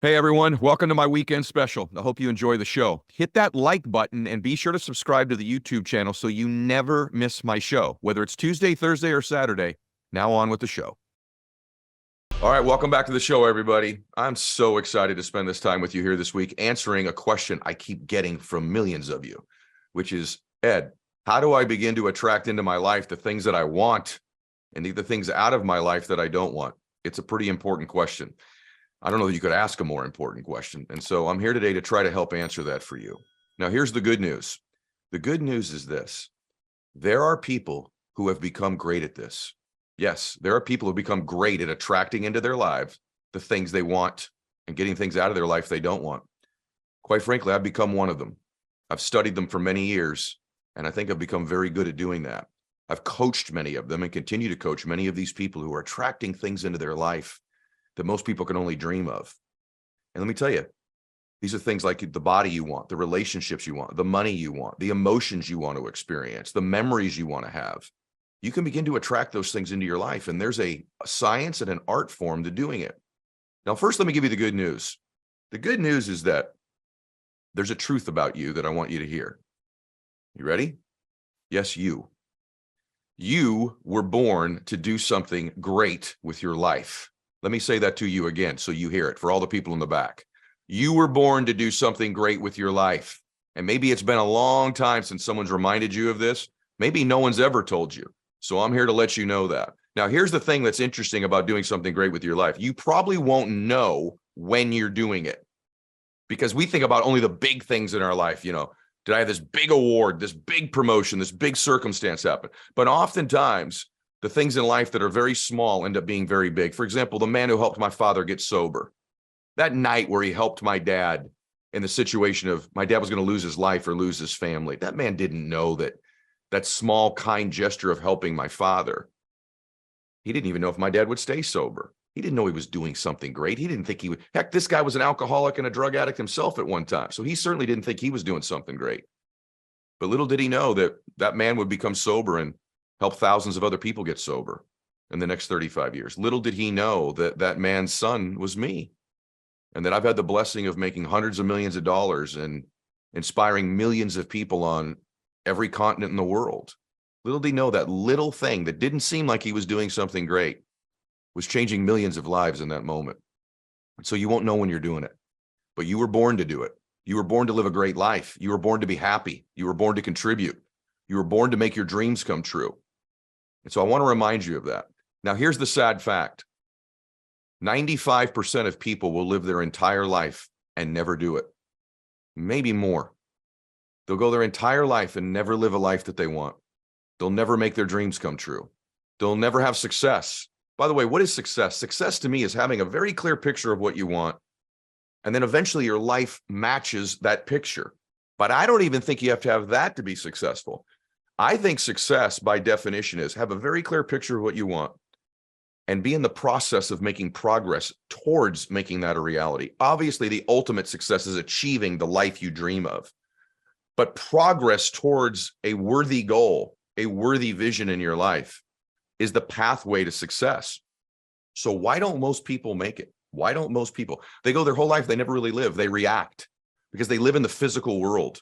Hey everyone, welcome to my weekend special. I hope you enjoy the show. Hit that like button and be sure to subscribe to the YouTube channel so you never miss my show, whether it's Tuesday, Thursday, or Saturday. Now on with the show. All right, welcome back to the show, everybody. I'm so excited to spend this time with you here this week answering a question I keep getting from millions of you, which is, Ed, how do I begin to attract into my life the things that I want and the things out of my life that I don't want? It's a pretty important question. I don't know that you could ask a more important question. And so I'm here today to try to help answer that for you. Now, here's the good news. The good news is this. There are people who have become great at this. Yes, there are people who become great at attracting into their lives the things they want and getting things out of their life they don't want. Quite frankly, I've become one of them. I've studied them for many years, and I think I've become very good at doing that. I've coached many of them and continue to coach many of these people who are attracting things into their life that most people can only dream of. And let me tell you, these are things like the body you want, the relationships you want, the money you want, the emotions you want to experience, the memories you want to have. You can begin to attract those things into your life. And there's a science and an art form to doing it. Now, first, let me give you the good news. The good news is that there's a truth about you that I want you to hear. You ready? Yes, you. You were born to do something great with your life. Let me say that to you again so you hear it for all the people in the back. You were born to do something great with your life. And maybe it's been a long time since someone's reminded you of this. Maybe no one's ever told you. So I'm here to let you know that. Now, here's the thing that's interesting about doing something great with your life. You probably won't know when you're doing it because we think about only the big things in our life. You know, did I have this big award, this big promotion, this big circumstance happen? But oftentimes, the things in life that are very small end up being very big. For example, the man who helped my father get sober. That night where he helped my dad in the situation of my dad was going to lose his life or lose his family. That man didn't know that small, kind gesture of helping my father. He didn't even know if my dad would stay sober. He didn't know he was doing something great. He didn't think he would. Heck, this guy was an alcoholic and a drug addict himself at one time. So he certainly didn't think he was doing something great. But little did he know that that man would become sober and help thousands of other people get sober in the next 35 years. Little did he know that that man's son was me, and that I've had the blessing of making hundreds of millions of dollars and inspiring millions of people on every continent in the world. Little did he know that little thing that didn't seem like he was doing something great was changing millions of lives in that moment. And so you won't know when you're doing it, but you were born to do it. You were born to live a great life. You were born to be happy. You were born to contribute. You were born to make your dreams come true. And so I want to remind you of that. Now, here's the sad fact. 95% of people will live their entire life and never do it. Maybe more. They'll go their entire life and never live a life that they want. They'll never make their dreams come true. They'll never have success. By the way, what is success? Success to me is having a very clear picture of what you want. And then eventually your life matches that picture. But I don't even think you have to have that to be successful. I think success, by definition, is have a very clear picture of what you want and be in the process of making progress towards making that a reality. Obviously, the ultimate success is achieving the life you dream of. But progress towards a worthy goal, a worthy vision in your life, is the pathway to success. So why don't most people make it? Why don't most people? They go their whole life, they never really live. They react because they live in the physical world.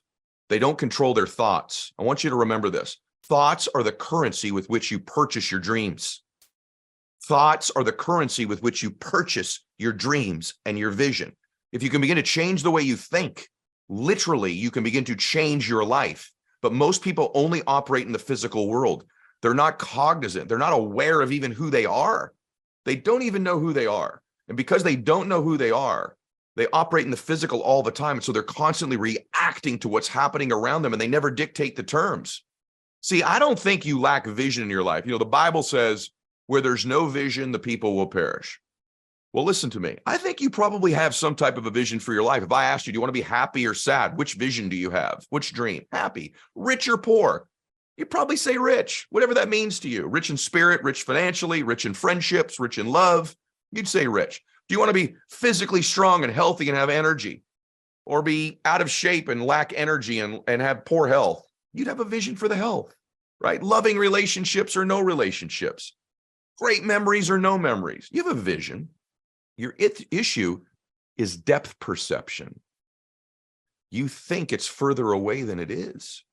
They don't control their thoughts. I want you to remember this. Thoughts are the currency with which you purchase your dreams. Thoughts are the currency with which you purchase your dreams and your vision. If you can begin to change the way you think, literally, you can begin to change your life. But most people only operate in the physical world. They're not cognizant. They're not aware of even who they are. They don't even know who they are. And because they don't know who they are, they operate in the physical all the time. And so they're constantly reacting to what's happening around them, and they never dictate the terms. See, I don't think you lack vision in your life. You know, the Bible says, where there's no vision, the people will perish. Well, listen to me. I think you probably have some type of a vision for your life. If I asked you, do you want to be happy or sad? Which vision do you have? Which dream? Happy, rich or poor? You'd probably say rich, whatever that means to you. Rich in spirit, rich financially, rich in friendships, rich in love. You'd say rich. Do you want to be physically strong and healthy and have energy, or be out of shape and lack energy and have poor health? You'd have a vision for the health, right? Loving relationships or no relationships, great memories or no memories. You have a vision. Your issue is depth perception. You think it's further away than it is.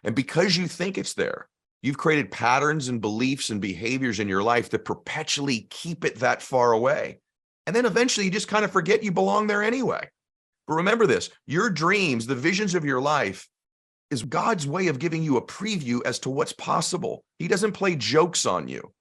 And because you think it's there, you've created patterns and beliefs and behaviors in your life that perpetually keep it that far away. And then eventually you just kind of forget you belong there anyway. But remember this, your dreams, the visions of your life, is God's way of giving you a preview as to what's possible. He doesn't play jokes on you.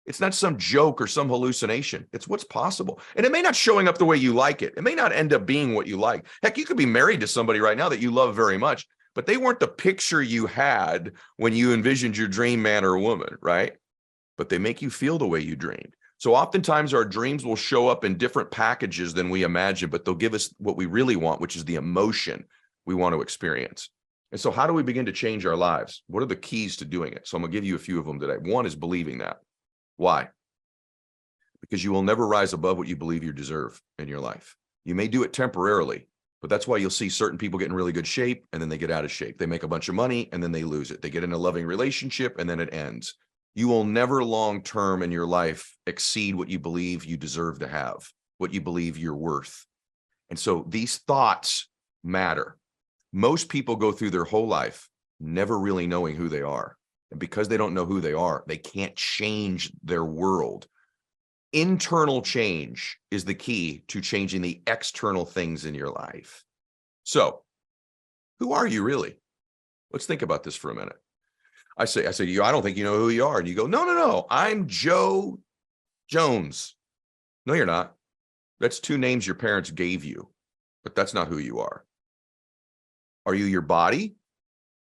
It's not some joke or some hallucination. It's what's possible. And it may not showing up the way you like it. It may not end up being what you like. Heck, you could be married to somebody right now that you love very much, but they weren't the picture you had when you envisioned your dream man or woman, right? But they make you feel the way you dreamed. So oftentimes our dreams will show up in different packages than we imagine, but they'll give us what we really want, which is the emotion we want to experience. And so how do we begin to change our lives? What are the keys to doing it? So I'm going to give you a few of them today. One is believing that. Why? Because you will never rise above what you believe you deserve in your life. You may do it temporarily, but that's why you'll see certain people get in really good shape and then they get out of shape. They make a bunch of money and then they lose it. They get in a loving relationship and then it ends. You will never long-term in your life exceed what you believe you deserve to have, what you believe you're worth. And so these thoughts matter. Most people go through their whole life never really knowing who they are. And because they don't know who they are, they can't change their world. Internal change is the key to changing the external things in your life. So, who are you really? Let's think about this for a minute. I say to you, I don't think you know who you are. And you go, no, I'm Joe Jones. No, you're not. That's two names your parents gave you, but that's not who you are. Are you your body?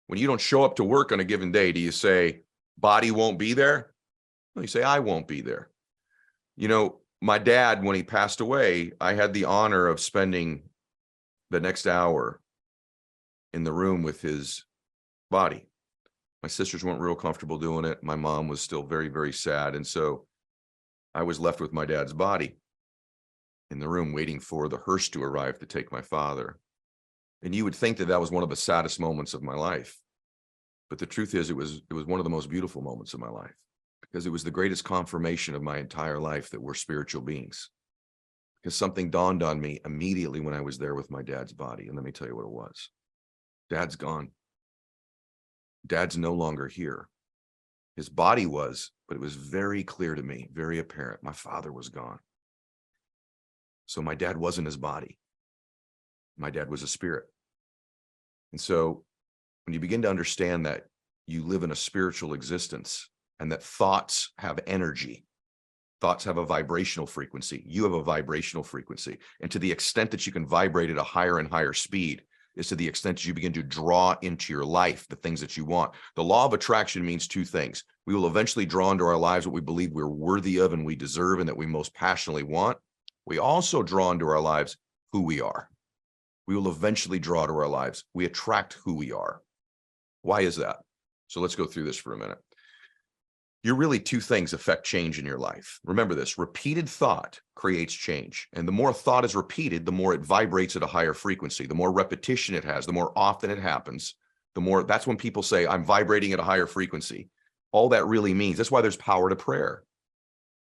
When you don't show up to work on a given day, do you say, body won't be there? No, you say, I won't be there. You know, my dad, when he passed away, I had the honor of spending the next hour in the room with his body. My sisters weren't real comfortable doing it. My mom was still very, very sad. And so I was left with my dad's body in the room waiting for the hearse to arrive to take my father. And you would think that that was one of the saddest moments of my life. But the truth is, it was one of the most beautiful moments of my life, because it was the greatest confirmation of my entire life that we're spiritual beings. Because something dawned on me immediately when I was there with my dad's body. And let me tell you what it was. Dad's gone. Dad's no longer here. His body was, but it was very clear to me, very apparent. My father was gone. So my dad wasn't his body. My dad was a spirit. And so when you begin to understand that you live in a spiritual existence and that thoughts have energy, thoughts have a vibrational frequency, you have a vibrational frequency. And to the extent that you can vibrate at a higher and higher speed is to the extent that you begin to draw into your life the things that you want. The law of attraction means two things. We will eventually draw into our lives what we believe we're worthy of and we deserve and that we most passionately want. We also draw into our lives who we are. We will eventually draw to our lives. We attract who we are. Why is that? So let's go through this for a minute. You're really two things affect change in your life. Remember this, repeated thought creates change. And the more thought is repeated, the more it vibrates at a higher frequency. The more repetition it has, the more often it happens, the more, that's when people say, I'm vibrating at a higher frequency. All that really means, that's why there's power to prayer.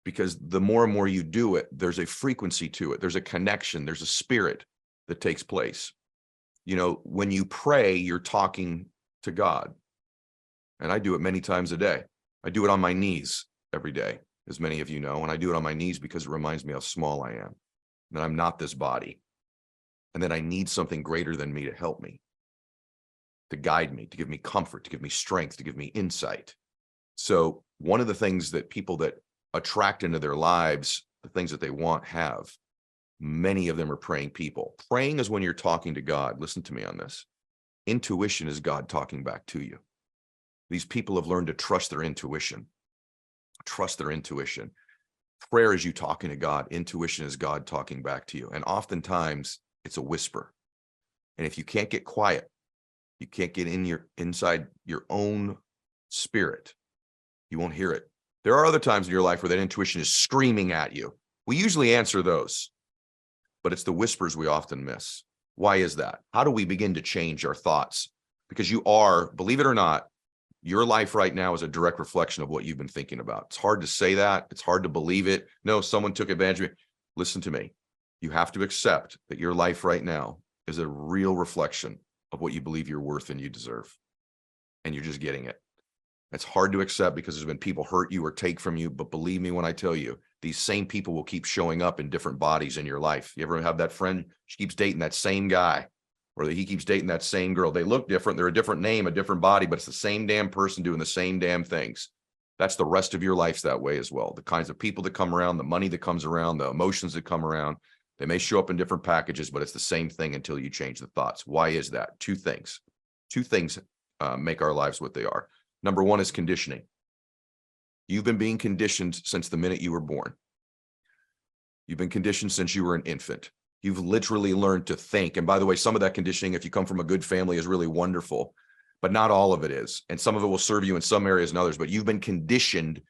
Because the more and more you do it, there's a frequency to it. There's a connection, there's a spirit that takes place. You know, when you pray, you're talking to God. And I do it many times a day. I do it on my knees every day, as many of you know. And I do it on my knees because it reminds me how small I am, that I'm not this body, and that I need something greater than me to help me, to guide me, to give me comfort, to give me strength, to give me insight. So one of the things that people that attract into their lives, the things that they want, have, many of them are praying people. Praying is when you're talking to God. Listen to me on this. Intuition is God talking back to you. These people have learned to trust their intuition. Trust their intuition. Prayer is you talking to God. Intuition is God talking back to you. And oftentimes it's a whisper. And if you can't get quiet, you can't get inside your own spirit, you won't hear it. There are other times in your life where that intuition is screaming at you. We usually answer those, but it's the whispers we often miss. Why is that? How do we begin to change our thoughts? Because you are, believe it or not, your life right now is a direct reflection of what you've been thinking about. It's hard to say that. It's hard to believe it. No, someone took advantage of me. Listen to me. You have to accept that your life right now is a real reflection of what you believe you're worth and you deserve. And you're just getting it. It's hard to accept because there's been people hurt you or take from you. But believe me when I tell you, these same people will keep showing up in different bodies in your life. You ever have that friend, she keeps dating that same guy, or he keeps dating that same girl. They look different. They're a different name, a different body, but it's the same damn person doing the same damn things. That's the rest of your life's that way as well. The kinds of people that come around, the money that comes around, the emotions that come around, they may show up in different packages, but it's the same thing until you change the thoughts. Why is that? Two things make our lives what they are. Number one is conditioning. You've been being conditioned since the minute you were born. You've been conditioned since you were an infant. You've literally learned to think. And by the way, some of that conditioning, if you come from a good family, is really wonderful, but not all of it is. And some of it will serve you in some areas and others, but you've been conditioned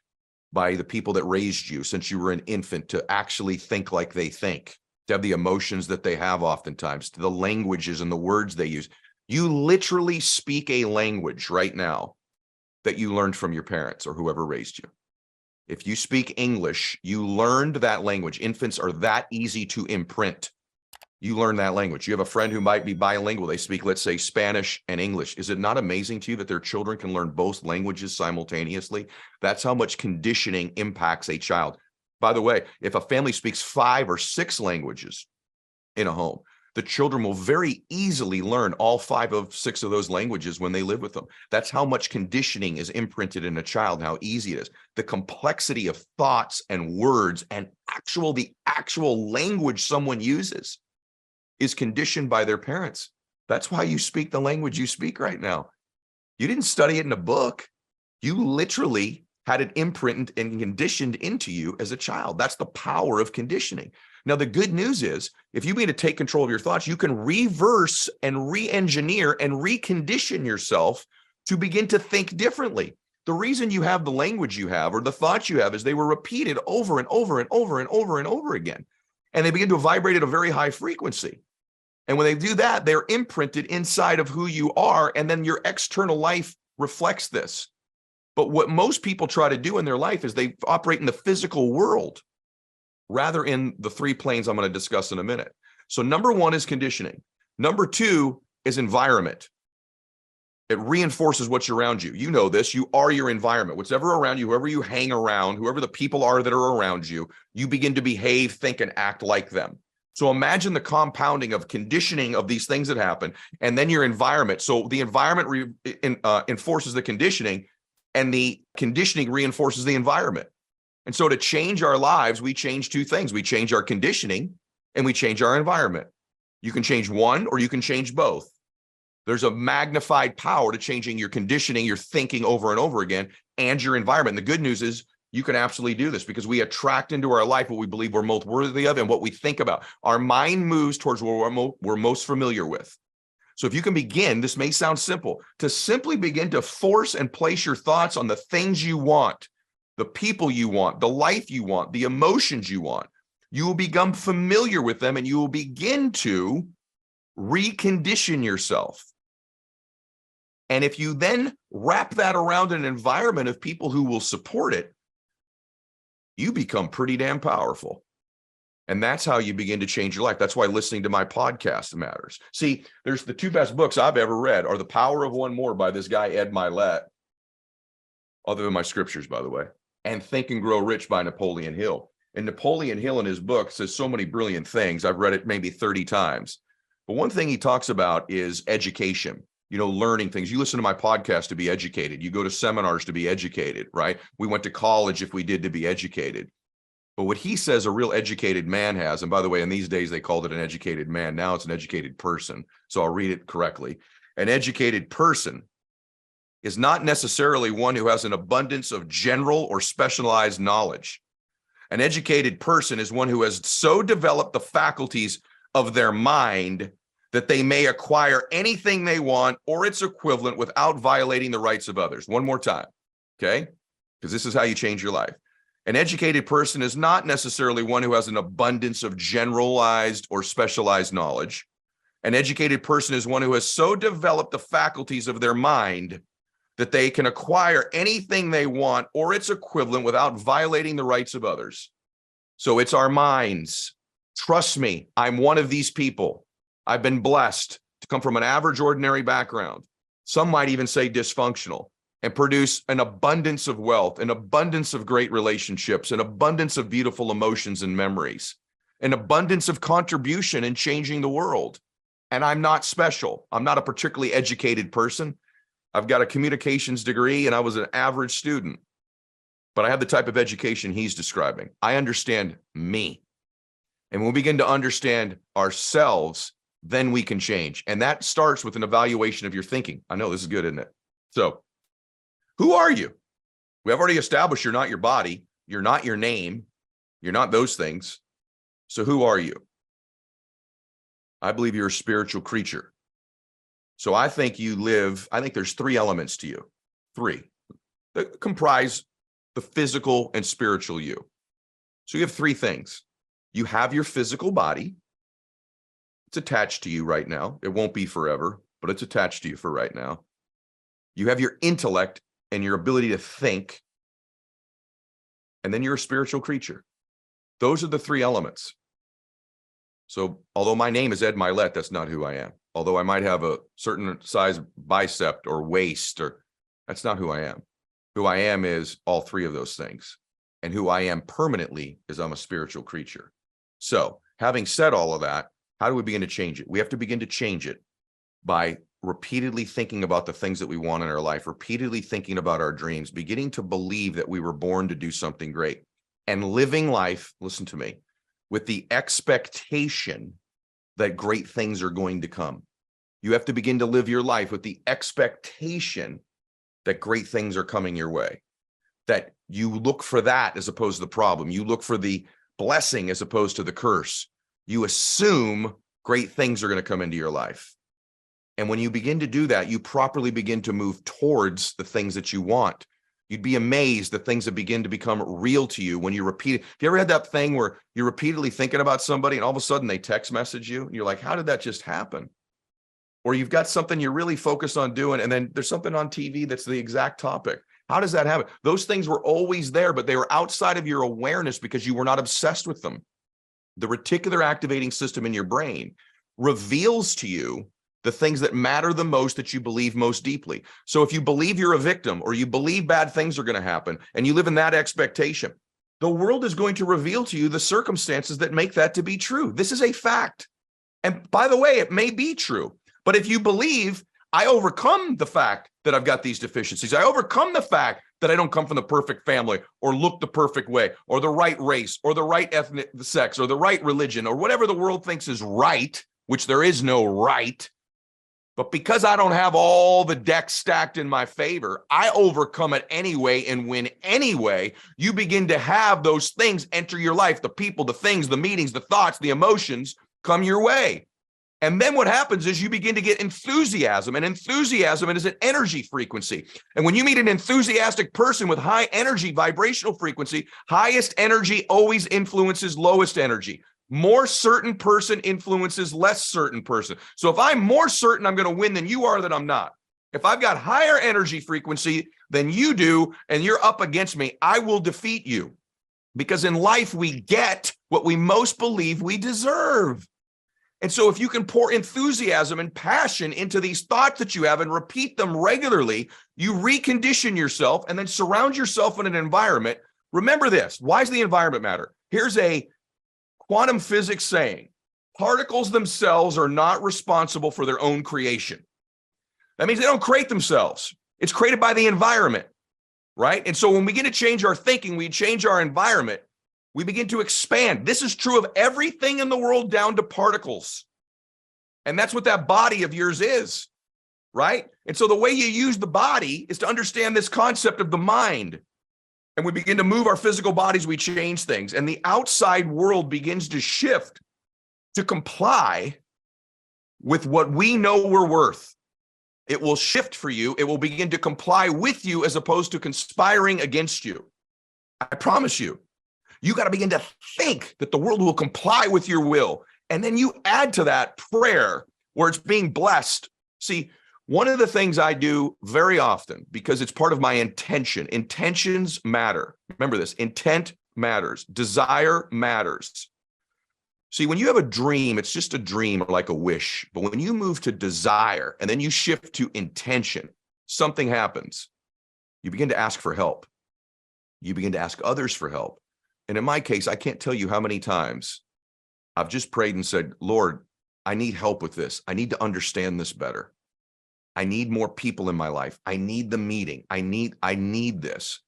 by the people that raised you since you were an infant to actually think like they think, to have the emotions that they have oftentimes, to the languages and the words they use. You literally speak a language right now that you learned from your parents or whoever raised you. If you speak English, you learned that language. Infants are that easy to imprint. You learn that language. You have a friend who might be bilingual. They speak, let's say, Spanish and English. Is it not amazing to you that their children can learn both languages simultaneously? That's how much conditioning impacts a child. By the way, if a family speaks 5 or 6 languages in a home, the children will very easily learn all 5 of 6 of those languages when they live with them. That's how much conditioning is imprinted in a child, how easy it is. The complexity of thoughts and words and the actual language someone uses is conditioned by their parents. That's why you speak the language you speak right now. You didn't study it in a book. You literally had it imprinted and conditioned into you as a child. That's the power of conditioning. Now, the good news is, if you begin to take control of your thoughts, you can reverse and re-engineer and recondition yourself to begin to think differently. The reason you have the language you have or the thoughts you have is they were repeated over and over and over and over and over again. And they begin to vibrate at a very high frequency. And when they do that, they're imprinted inside of who you are. And then your external life reflects this. But what most people try to do in their life is they operate in the physical world rather in the 3 planes I'm going to discuss in a minute. So number 1 is conditioning. Number 2 is environment. It reinforces what's around you. You know this. You are your environment. Whatever around you, whoever you hang around, whoever the people are that are around you, you begin to behave, think, and act like them. So imagine the compounding of conditioning of these things that happen, and then your environment. So the environment enforces the conditioning, and the conditioning reinforces the environment. And so to change our lives, we change 2 things. We change our conditioning and we change our environment. You can change one or you can change both. There's a magnified power to changing your conditioning, your thinking over and over again, and your environment. And the good news is you can absolutely do this because we attract into our life what we believe we're most worthy of and what we think about. Our mind moves towards what we're most familiar with. So if you can begin, this may sound simple, to simply begin to force and place your thoughts on the things you want, the people you want, the life you want, the emotions you want, you will become familiar with them and you will begin to recondition yourself. And if you then wrap that around an environment of people who will support it, you become pretty damn powerful. And that's how you begin to change your life. That's why listening to my podcast matters. See, there's the 2 best books I've ever read are The Power of One More by this guy, Ed Mylett, other than my scriptures, by the way, and Think and Grow Rich by Napoleon Hill. And Napoleon Hill in his book says so many brilliant things. I've read it maybe 30 times. But one thing he talks about is education, learning things. You listen to my podcast to be educated. You go to seminars to be educated, right? We went to college if we did to be educated. But what he says a real educated man has, and by the way, in these days, they called it an educated man. Now it's an educated person. So I'll read it correctly. An educated person is not necessarily one who has an abundance of general or specialized knowledge. An educated person is one who has so developed the faculties of their mind that they may acquire anything they want or its equivalent without violating the rights of others. One more time, okay? Because this is how you change your life. An educated person is not necessarily one who has an abundance of generalized or specialized knowledge. An educated person is one who has so developed the faculties of their mind that they can acquire anything they want or its equivalent without violating the rights of others. So it's our minds. Trust me, I'm one of these people. I've been blessed to come from an average, ordinary background. Some might even say dysfunctional, and produce an abundance of wealth, an abundance of great relationships, an abundance of beautiful emotions and memories, an abundance of contribution in changing the world. And I'm not special. I'm not a particularly educated person. I've got a communications degree and I was an average student, but I have the type of education he's describing. I understand me. And when we begin to understand ourselves, then we can change. And that starts with an evaluation of your thinking. I know this is good, isn't it? So, who are you? We have already established you're not your body. You're not your name. You're not those things. So who are you? I believe you're a spiritual creature. So I think there's three elements to you. Three that comprise the physical and spiritual you. So you have three things. You have your physical body. It's attached to you right now. It won't be forever, but it's attached to you for right now. You have your intellect and your ability to think. And then you're a spiritual creature. Those are the three elements. So although my name is Ed Mylett, that's not who I am. Although I might have a certain size bicep or waist, that's not who I am. Who I am is all three of those things. And who I am permanently is I'm a spiritual creature. So having said all of that, how do we begin to change it? We have to begin to change it by repeatedly thinking about the things that we want in our life, repeatedly thinking about our dreams, beginning to believe that we were born to do something great, and living life, listen to me, with the expectation that great things are going to come. You have to begin to live your life with the expectation that great things are coming your way, that you look for that as opposed to the problem. You look for the blessing as opposed to the curse. You assume great things are going to come into your life. And when you begin to do that, you properly begin to move towards the things that you want. You'd be amazed the things that begin to become real to you when you repeat it. Have you ever had that thing where you're repeatedly thinking about somebody and all of a sudden they text message you and you're like, how did that just happen? Or you've got something you're really focused on doing and then there's something on TV that's the exact topic. How does that happen? Those things were always there, but they were outside of your awareness because you were not obsessed with them. The reticular activating system in your brain reveals to you the things that matter the most, that you believe most deeply. So if you believe you're a victim or you believe bad things are going to happen and you live in that expectation, the world is going to reveal to you the circumstances that make that to be true. This is a fact. And by the way, it may be true, but if you believe I overcome the fact that I've got these deficiencies, I overcome the fact that I don't come from the perfect family or look the perfect way or the right race or the right ethnic sex or the right religion or whatever the world thinks is right, which there is no right. But because I don't have all the decks stacked in my favor, I overcome it anyway and win anyway. You begin to have those things enter your life. The people, the things, the meetings, the thoughts, the emotions come your way. And then what happens is you begin to get enthusiasm. And enthusiasm is an energy frequency. And when you meet an enthusiastic person with high energy vibrational frequency, highest energy always influences lowest energy. More certain person influences less certain person. So if I'm more certain I'm going to win than you are, then I'm not. If I've got higher energy frequency than you do, and you're up against me, I will defeat you. Because in life, we get what we most believe we deserve. And so if you can pour enthusiasm and passion into these thoughts that you have and repeat them regularly, you recondition yourself and then surround yourself in an environment. Remember this. Why does the environment matter? Here's a quantum physics saying, particles themselves are not responsible for their own creation. That means they don't create themselves. It's created by the environment, right? And so when we begin to change our thinking, we change our environment, we begin to expand. This is true of everything in the world down to particles. And that's what that body of yours is, right? And so the way you use the body is to understand this concept of the mind. And we begin to move our physical bodies, we change things. And the outside world begins to shift to comply with what we know we're worth. It will shift for you. It will begin to comply with you as opposed to conspiring against you. I promise you. You got to begin to think that the world will comply with your will. And then you add to that prayer where it's being blessed. See, one of the things I do very often, because it's part of my intention, intentions matter. Remember this, intent matters, desire matters. See, when you have a dream, it's just a dream or like a wish. But when you move to desire and then you shift to intention, something happens. You begin to ask for help. You begin to ask others for help. And in my case, I can't tell you how many times I've just prayed and said, Lord, I need help with this. I need to understand this better. I need more people in my life. I need the meeting. I need this.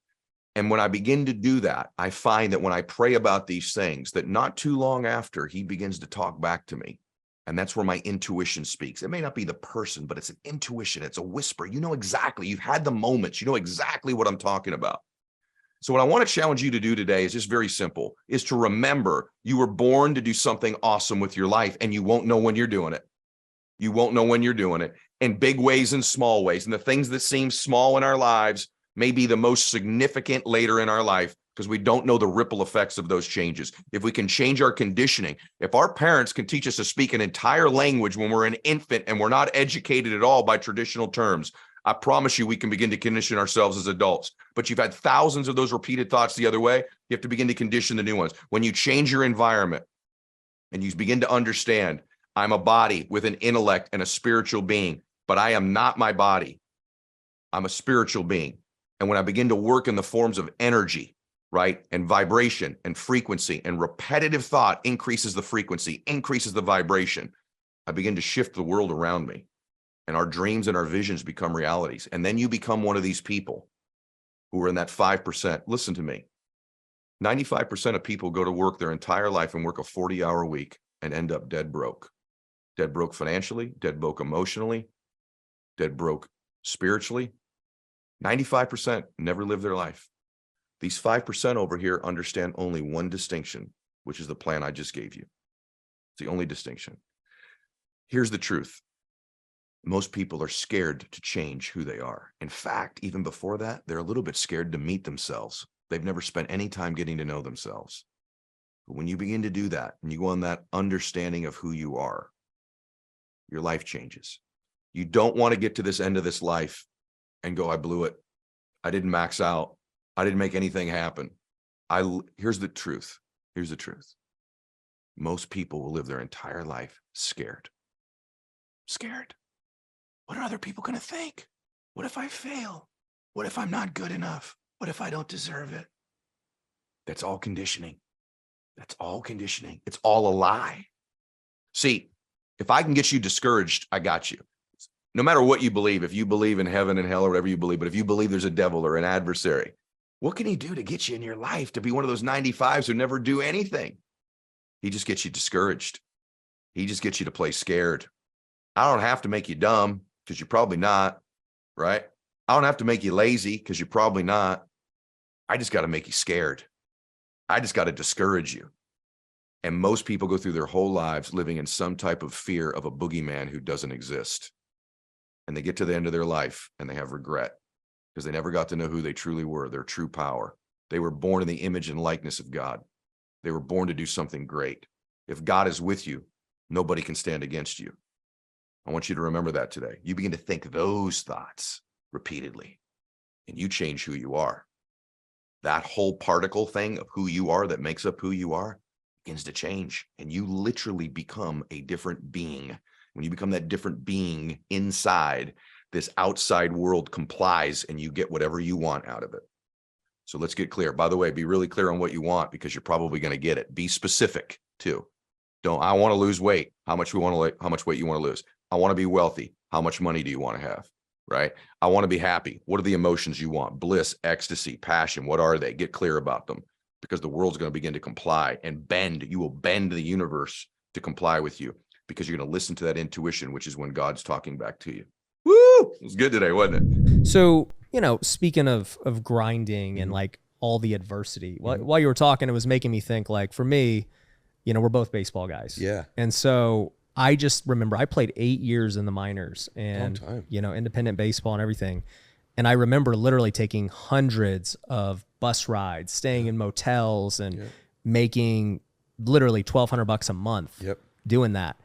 And when I begin to do that, I find that when I pray about these things, that not too long after, he begins to talk back to me. And that's where my intuition speaks. It may not be the person, but it's an intuition. It's a whisper. You know exactly. You've had the moments. You know exactly what I'm talking about. So what I want to challenge you to do today is just very simple, is to remember you were born to do something awesome with your life, and you won't know when you're doing it. You won't know when you're doing it, in big ways and small ways. And the things that seem small in our lives may be the most significant later in our life, because we don't know the ripple effects of those changes. If we can change our conditioning, if our parents can teach us to speak an entire language when we're an infant and we're not educated at all by traditional terms, I promise you we can begin to condition ourselves as adults. But you've had thousands of those repeated thoughts the other way. You have to begin to condition the new ones. When you change your environment and you begin to understand, I'm a body with an intellect and a spiritual being, but I am not my body. I'm a spiritual being. And when I begin to work in the forms of energy, right, and vibration and frequency, and repetitive thought increases the frequency, increases the vibration, I begin to shift the world around me. And our dreams and our visions become realities. And then you become one of these people who are in that 5%. Listen to me. 95% of people go to work their entire life and work a 40-hour week and end up dead broke. Dead broke financially, dead broke emotionally, dead broke spiritually. 95% never live their life. These 5% over here understand only one distinction, which is the plan I just gave you. It's the only distinction. Here's the truth. Most people are scared to change who they are. In fact, even before that, they're a little bit scared to meet themselves. They've never spent any time getting to know themselves. But when you begin to do that, and you go on that understanding of who you are, your life changes. You don't want to get to this end of this life and go, I blew it. I didn't max out. I didn't make anything happen. Here's the truth. Here's the truth. Most people will live their entire life scared. Scared. What are other people going to think? What if I fail? What if I'm not good enough? What if I don't deserve it? That's all conditioning. That's all conditioning. It's all a lie. See, if I can get you discouraged, I got you. No matter what you believe, if you believe in heaven and hell or whatever you believe, but if you believe there's a devil or an adversary, what can he do to get you in your life to be one of those 95s who never do anything? He just gets you discouraged. He just gets you to play scared. I don't have to make you dumb, because you're probably not, right? I don't have to make you lazy, because you're probably not. I just got to make you scared. I just got to discourage you. And most people go through their whole lives living in some type of fear of a boogeyman who doesn't exist. And they get to the end of their life and they have regret because they never got to know who they truly were, their true power. They were born in the image and likeness of God. They were born to do something great. If God is with you, nobody can stand against you. I want you to remember that today. You begin to think those thoughts repeatedly, and you change who you are. That whole particle thing of who you are that makes up who you are begins to change, and you literally become a different being. When you become that different being inside, this outside world complies, and you get whatever you want out of it. So let's get clear. By the way, be really clear on what you want, because you're probably going to get it. Be specific too. I want to lose weight. How much weight you want to lose? I want to be wealthy. How much money do you want to have? Right? I want to be happy. What are the emotions you want? Bliss, ecstasy, passion. What are they? Get clear about them, because the world's going to begin to comply and bend. You will bend the universe to comply with you, because you're going to listen to that intuition, which is when God's talking back to you. Woo! It was good today, wasn't it? So, speaking of grinding and like all the adversity, while you were talking, it was making me think, like, for me, we're both baseball guys. Yeah. And so I just remember I played 8 years in the minors and, independent baseball and everything. And I remember literally taking hundreds of bus rides, staying in motels and making literally $1,200 a month doing that.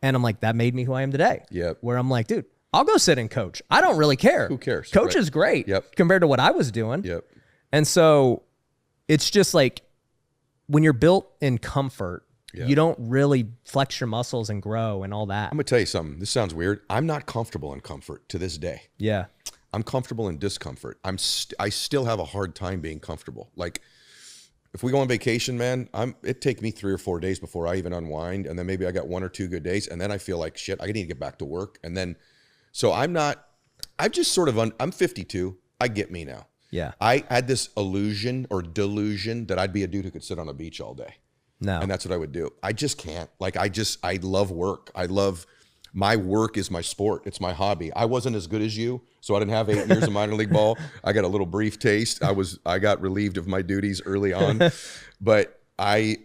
And I'm like, that made me who I am today. Where I'm like, dude, I'll go sit and coach. I don't really care. Who cares? Coach is great compared to what I was doing. And so it's just like, when you're built in comfort You don't really flex your muscles and grow and all that. I'm gonna tell you something. This sounds weird. I'm not comfortable in comfort to this day. Yeah. I'm comfortable in discomfort. I still have a hard time being comfortable. Like if we go on vacation, man, it take me 3 or 4 days before I even unwind. And then maybe I got 1 or 2 good days. And then I feel like shit, I need to get back to work. And then, so I'm just sort of, I'm 52. I get me now. Yeah. I had this illusion or delusion that I'd be a dude who could sit on a beach all day. No. And that's what I would do. I just can't. Like, I love work. My work is my sport. It's my hobby. I wasn't as good as you, so I didn't have 8 years of minor league ball. I got a little brief taste. I got relieved of my duties early on, but I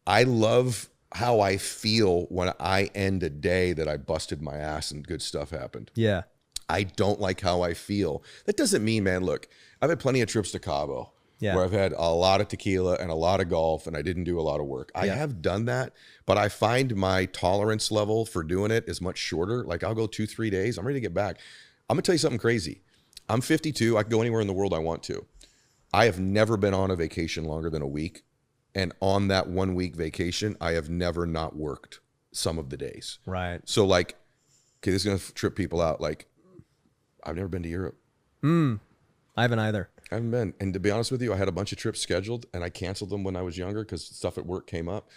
love how I feel when I end a day that I busted my ass and good stuff happened. Yeah. I don't like how I feel. That doesn't mean, man, look, I've had plenty of trips to Cabo. Yeah. Where I've had a lot of tequila and a lot of golf and I didn't do a lot of work. I have done that, but I find my tolerance level for doing it is much shorter. Like I'll go 2-3 days. I'm ready to get back. I'm gonna tell you something crazy. I'm 52. I can go anywhere in the world I want to. I have never been on a vacation longer than a week. And on that 1 week vacation, I have never not worked some of the days. Right. So like, okay, this is gonna trip people out. Like, I've never been to Europe. I haven't either. I haven't been. And to be honest with you, I had a bunch of trips scheduled and I canceled them when I was younger because stuff at work came up.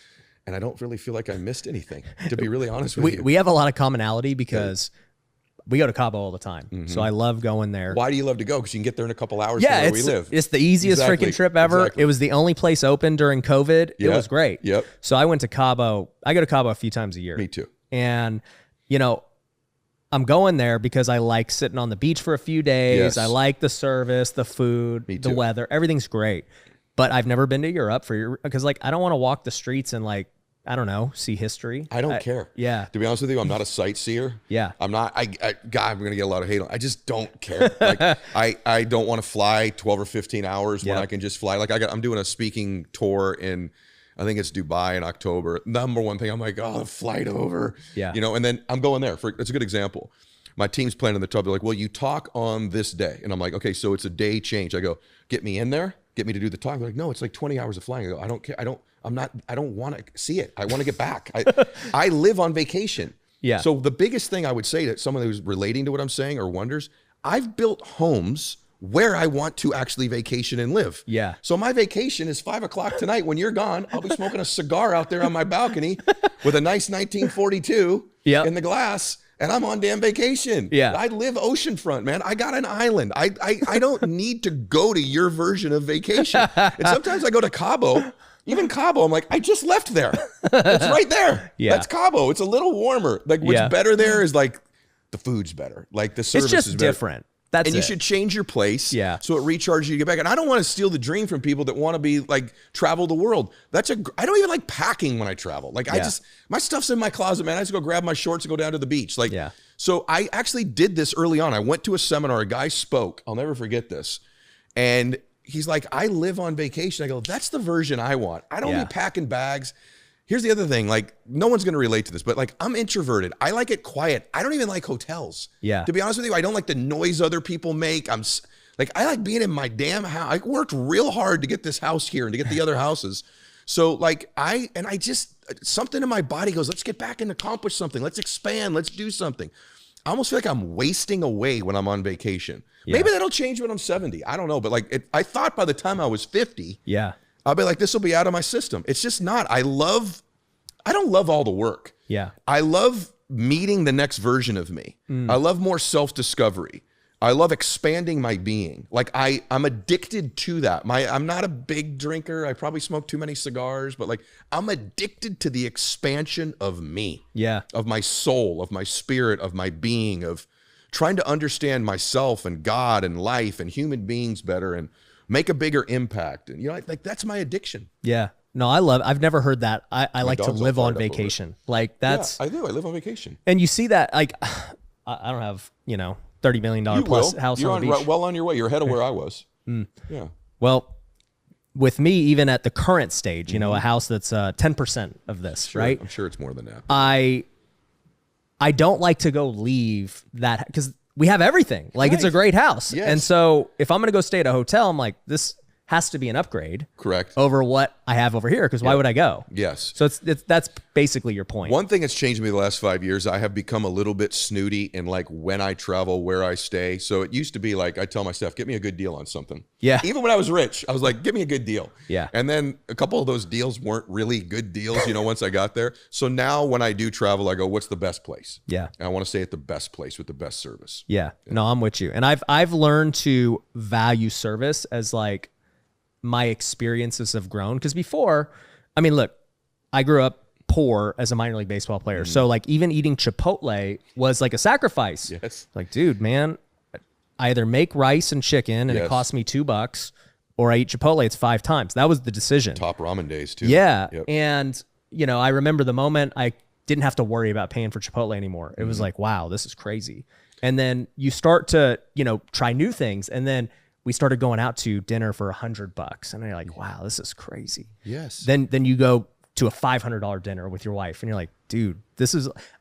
And I don't really feel like I missed anything, to be really honest with you. We have a lot of commonality because we go to Cabo all the time. So I love going there. Why do you love to go? Because you can get there in a couple hours from where we live. It's the easiest freaking trip ever. Exactly. It was the only place open during COVID. It was great. Yep. So I went to Cabo. I go to Cabo a few times a year. Me too. And, you know, I'm going there because I like sitting on the beach for a few days. Yes. I like the service, the food, the weather. Everything's great. But I've never been to Europe because like I don't want to walk the streets and like, I don't know, see history. I don't care. Yeah. To be honest with you, I'm not a sightseer. Yeah. I'm not, God, I'm going to get a lot of hate on. I just don't care. Like I don't want to fly 12 or 15 hours when I can just fly. Like I'm doing a speaking tour in, I think it's Dubai in October. Number one thing, I'm like, oh, the flight over. Yeah. You know, and then I'm going there. It's a good example. My team's playing in the tub. They're like, well, you talk on this day. And I'm like, okay, so it's a day change. I go, get me in there, get me to do the talk. They're like, no, it's like 20 hours of flying. I go, I don't care. I don't want to see it. I want to get back. I live on vacation. Yeah. So the biggest thing I would say to someone who's relating to what I'm saying or wonders, I've built homes where I want to actually vacation and live. Yeah. So my vacation is 5 o'clock tonight. When you're gone, I'll be smoking a cigar out there on my balcony with a nice 1942 in the glass. And I'm on damn vacation. Yeah. I live oceanfront, man. I got an island. I don't need to go to your version of vacation. And sometimes I go to Cabo. Even Cabo, I'm like, I just left there. It's right there. Yeah. That's Cabo. It's a little warmer. Like what's better there is like the food's better. Like the service it's just is better. different. That's and you should change your place so it recharges you to get back. And I don't want to steal the dream from people that want to be like travel the world. I don't even like packing when I travel. Like my stuff's in my closet, man. I just go grab my shorts and go down to the beach. Like, so I actually did this early on. I went to a seminar, a guy spoke, I'll never forget this. And he's like, I live on vacation. I go, that's the version I want. I don't be packing bags. Here's the other thing, like no one's going to relate to this, but like I'm introverted. I like it quiet. I don't even like hotels. Yeah. To be honest with you, I don't like the noise other people make. I like being in my damn house. I worked real hard to get this house here and to get the other houses. So like something in my body goes, let's get back and accomplish something. Let's expand. Let's do something. I almost feel like I'm wasting away when I'm on vacation. Yeah. Maybe that'll change when I'm 70. I don't know. But like I thought by the time I was 50, I'll be like, this will be out of my system. It's just not. I don't love all the work. Yeah. I love meeting the next version of me. I love more self-discovery. I love expanding my being. Like I'm addicted to that. I'm not a big drinker. I probably smoke too many cigars, but like I'm addicted to the expansion of me. Yeah. Of my soul, of my spirit, of my being, of trying to understand myself and God and life and human beings better and make a bigger impact. And, you know, like that's my addiction. Yeah. No, I've never heard that. I like to live on vacation. Like that's. Yeah, I do. I live on vacation. And you see that, like, I don't have, $30 million plus house on the beach. Well on your way. You're ahead of where I was. Yeah. Well, with me, even at the current stage, a house that's 10% of this, right? I'm sure it's more than that. I don't like to go leave that because we have everything. Like it's a great house. Yes. And so if I'm going to go stay at a hotel, I'm like, this has to be an upgrade. Correct. Over what I have over here, because why would I go? Yes. So that's basically your point. One thing that's changed me the last 5 years, I have become a little bit snooty in like when I travel, where I stay. So it used to be like, I tell my staff, get me a good deal on something. Yeah. Even when I was rich, I was like, give me a good deal. Yeah. And then a couple of those deals weren't really good deals, you know, once I got there. So now when I do travel, I go, what's the best place? Yeah. And I want to stay at the best place with the best service. Yeah. No, I'm with you. And I've learned to value service as like my experiences have grown. Because before, I mean, look, I grew up poor as a minor league baseball player. So like even eating Chipotle was like a sacrifice. Yes. Like, dude, man, I either make rice and chicken and it costs me $2, or I eat Chipotle, it's 5 times. That was the decision. Top ramen days too. Yeah. Yep. And, you know, I remember the moment I didn't have to worry about paying for Chipotle anymore. It was like, wow, this is crazy. And then you start to, you know, try new things. And then we started going out to dinner for $100, and you're like, wow, this is crazy. Yes. Then you go to a $500 dinner with your wife, and you're like, dude,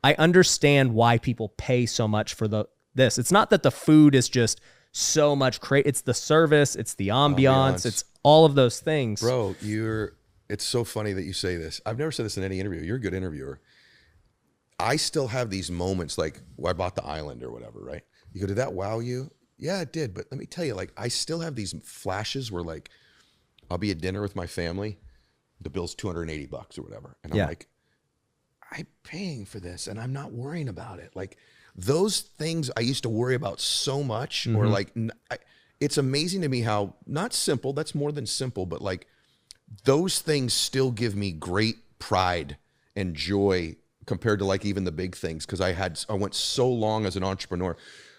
I understand why people pay so much for this. It's not that the food is just so much it's the service, it's the ambiance, it's all of those things. Bro, it's so funny that you say this. I've never said this in any interview. You're a good interviewer. I still have these moments like, well, I bought the island or whatever, right? You go, did that wow you? Yeah, it did. But let me tell you, like, I still have these flashes where like, I'll be at dinner with my family. The bill's $280 or whatever. And I'm like, I'm paying for this and I'm not worrying about it. Like those things I used to worry about so much, or like, it's amazing to me how not simple, that's more than simple, but like those things still give me great pride and joy compared to like even the big things. Cause I went so long as an entrepreneur.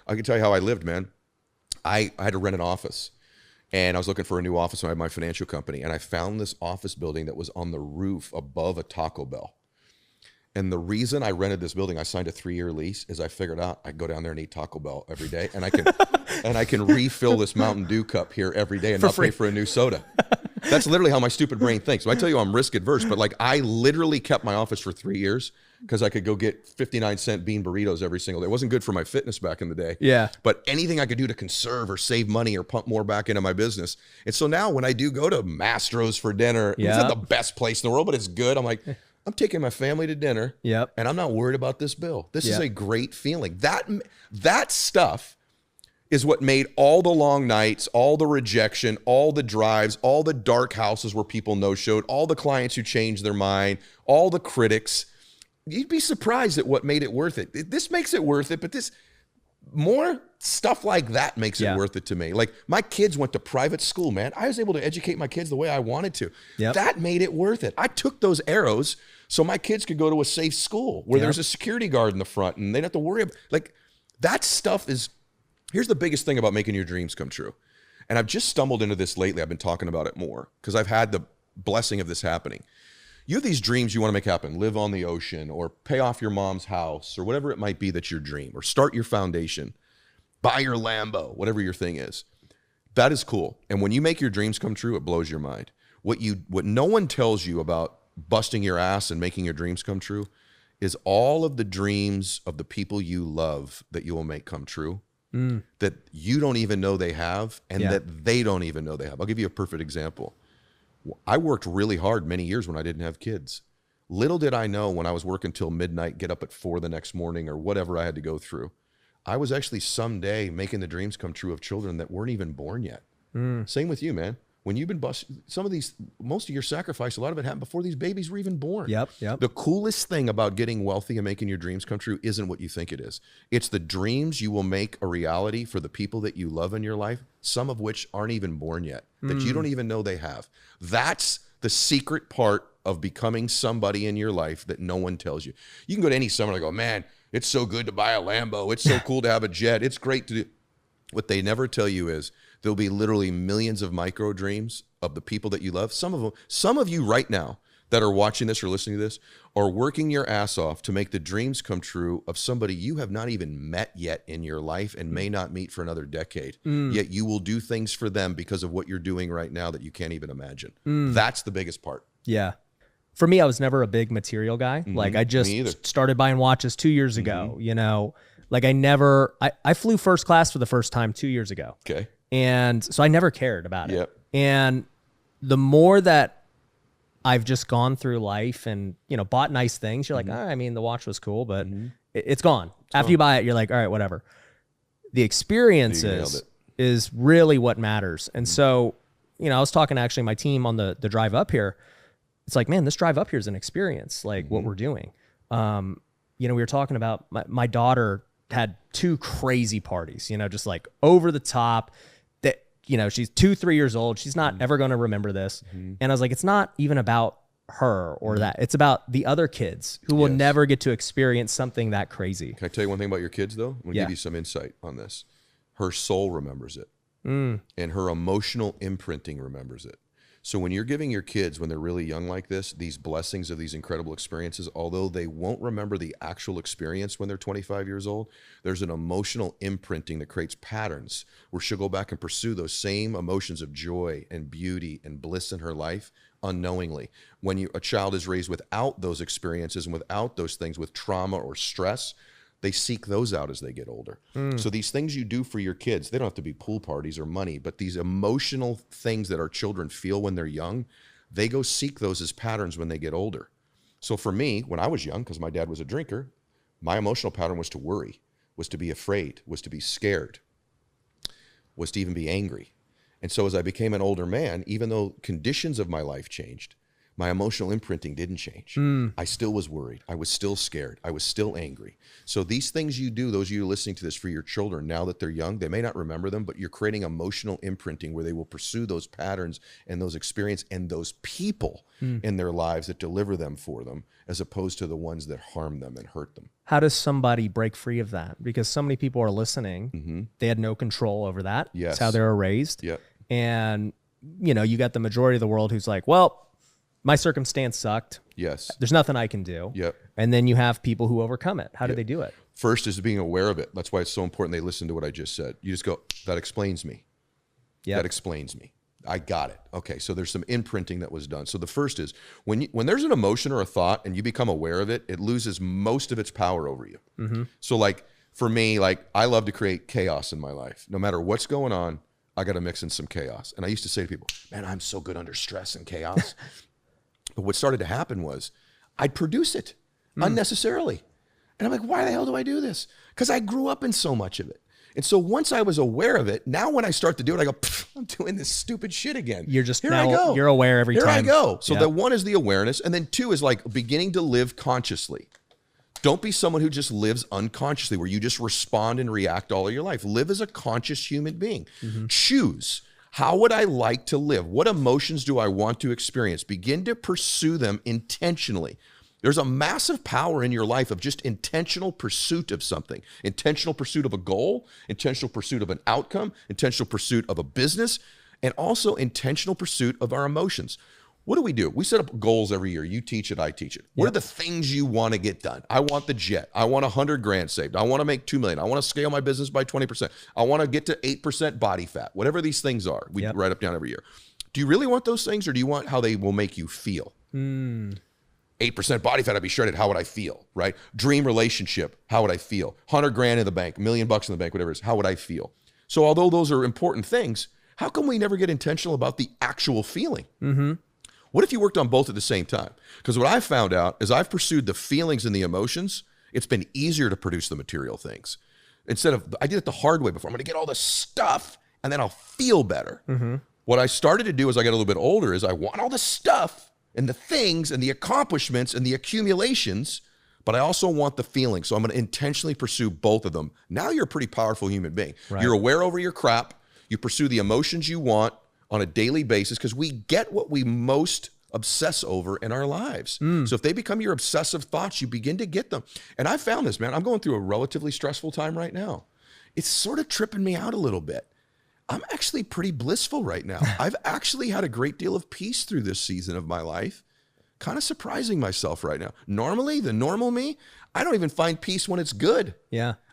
I can tell you how I lived, man. I had to rent an office, and I was looking for a new office when I had my financial company, and I found this office building that was on the roof above a Taco Bell. And the reason I rented this building, I signed a 3-year lease, is I figured out I go down there and eat Taco Bell every day, and I can refill this Mountain Dew cup here every day and not pay for a new soda. That's literally how my stupid brain thinks. So I tell you I'm risk adverse, but like I literally kept my office for 3 years because I could go get 59-cent bean burritos every single day. It wasn't good for my fitness back in the day. Yeah. But anything I could do to conserve or save money or pump more back into my business. And so now when I do go to Mastro's for dinner, it's not the best place in the world, but it's good. I'm like, I'm taking my family to dinner, and I'm not worried about this bill. This is a great feeling. That stuff is what made all the long nights, all the rejection, all the drives, all the dark houses where people no-showed, all the clients who changed their mind, all the critics. You'd be surprised at what made it worth it. This makes it worth it, but this more stuff like that makes it worth it to me. Like my kids went to private school, man. I was able to educate my kids the way I wanted to. That made it worth it. I took those arrows so my kids could go to a safe school where there's a security guard in the front and they don't have to worry about, like, that stuff is, here's the biggest thing about making your dreams come true. And I've just stumbled into this lately. I've been talking about it more because I've had the blessing of this happening. You have these dreams you want to make happen, live on the ocean or pay off your mom's house or whatever it might be that's your dream, or start your foundation, buy your Lambo, whatever your thing is. That is cool. And when you make your dreams come true, it blows your mind. What no one tells you about busting your ass and making your dreams come true is all of the dreams of the people you love that you will make come true, that you don't even know they have and that they don't even know they have. I'll give you a perfect example. I worked really hard many years when I didn't have kids. Little did I know when I was working till midnight, get up at 4 the next morning or whatever I had to go through, I was actually someday making the dreams come true of children that weren't even born yet. Same with you, man. When you've been most of your sacrifice, a lot of it happened before these babies were even born. Yep. The coolest thing about getting wealthy and making your dreams come true isn't what you think it is. It's the dreams you will make a reality for the people that you love in your life, some of which aren't even born yet, that you don't even know they have. That's the secret part of becoming somebody in your life that no one tells you. You can go to any summer and go, man, it's so good to buy a Lambo. It's so cool to have a jet. It's great to do. What they never tell you is there'll be literally millions of micro dreams of the people that you love. Some of you right now that are watching this or listening to this are working your ass off to make the dreams come true of somebody you have not even met yet in your life and may not meet for another decade. Yet you will do things for them because of what you're doing right now that you can't even imagine. That's the biggest part. Yeah. For me, I was never a big material guy. Like I just started buying watches 2 years ago, you know, like I flew first class for the first time 2 years ago. Okay. And so I never cared about it. And the more that I've just gone through life and, you know, bought nice things, you're like, I mean, the watch was cool, but it's gone. After you buy it, you're like, all right, whatever. The experiences is really what matters. And so, you know, I was talking to actually my team on the drive up here. It's like, man, this drive up here is an experience, like what we're doing. You know, we were talking about my daughter had 2 crazy parties, you know, just like over the top that, you know, she's 2-3 years old. She's not ever going to remember this. And I was like, it's not even about her or that. It's about the other kids who will never get to experience something that crazy. Can I tell you one thing about your kids though? I'm going to give you some insight on this. Her soul remembers it. And her emotional imprinting remembers it. So when you're giving your kids, when they're really young like this, these blessings of these incredible experiences, although they won't remember the actual experience when they're 25 years old, there's an emotional imprinting that creates patterns where she'll go back and pursue those same emotions of joy and beauty and bliss in her life unknowingly. When a child is raised without those experiences and without those things, with trauma or stress, they seek those out as they get older. So these things you do for your kids, they don't have to be pool parties or money, but these emotional things that our children feel when they're young, they go seek those as patterns when they get older. So for me, when I was young, because my dad was a drinker, my emotional pattern was to worry, was to be afraid, was to be scared, was to even be angry. And so as I became an older man, even though conditions of my life changed, my emotional imprinting didn't change. I still was worried. I was still scared. I was still angry. So these things you do, those of you listening to this for your children, now that they're young, they may not remember them, but you're creating emotional imprinting where they will pursue those patterns and those experiences and those people in their lives that deliver them for them, as opposed to the ones that harm them and hurt them. How does somebody break free of that? Because so many people are listening. They had no control over that. That's how they were raised. And, you know, you got the majority of the world who's like, well, my circumstance sucked. There's nothing I can do. And then you have people who overcome it. How do they do it? First is being aware of it. That's why it's so important they listen to what I just said. You just go, that explains me. That explains me. I got it. Okay, so there's some imprinting that was done. So the first is when there's an emotion or a thought and you become aware of it, it loses most of its power over you. So like for me, like I love to create chaos in my life. No matter what's going on, I got to mix in some chaos. And I used to say to people, man, I'm so good under stress and chaos. But what started to happen was I'd produce it unnecessarily. And I'm like, why the hell do I do this? Because I grew up in so much of it. And so once I was aware of it, now when I start to do it, I go, I'm doing this stupid shit again. You're just, here I go. You're aware every time. Here I go. So the one is the awareness. And then 2 is like beginning to live consciously. Don't be someone who just lives unconsciously, where you just respond and react all of your life. Live as a conscious human being. Choose. How would I like to live? What emotions do I want to experience? Begin to pursue them intentionally. There's a massive power in your life of just intentional pursuit of something, intentional pursuit of a goal, intentional pursuit of an outcome, intentional pursuit of a business, and also intentional pursuit of our emotions. What do? We set up goals every year. You teach it, I teach it. What are the things you want to get done? I want the jet. I want 100 grand saved. I want to make 2 million. I want to scale my business by 20%. I want to get to 8% body fat. Whatever these things are, we write up down every year. Do you really want those things, or do you want how they will make you feel? 8% body fat, I'd be shredded. How would I feel, right? Dream relationship, how would I feel? 100 grand in the bank, $1 million in the bank, whatever it is, how would I feel? So although those are important things, how come we never get intentional about the actual feeling? What if you worked on both at the same time? Because what I've found out is I've pursued the feelings and the emotions. It's been easier to produce the material things. Instead of, I did it the hard way before. I'm going to get all the stuff and then I'll feel better. What I started to do as I got a little bit older is I want all the stuff and the things and the accomplishments and the accumulations, but I also want the feeling. So I'm going to intentionally pursue both of them. Now you're a pretty powerful human being. You're aware over your crap. You pursue the emotions you want on a daily basis, because we get what we most obsess over in our lives. So if they become your obsessive thoughts, you begin to get them. And I found this, man. I'm going through a relatively stressful time right now. It's sort of tripping me out a little bit. I'm actually pretty blissful right now. I've actually had a great deal of peace through this season of my life. Kind of surprising myself right now. Normally, the normal me, I don't even find peace when it's good.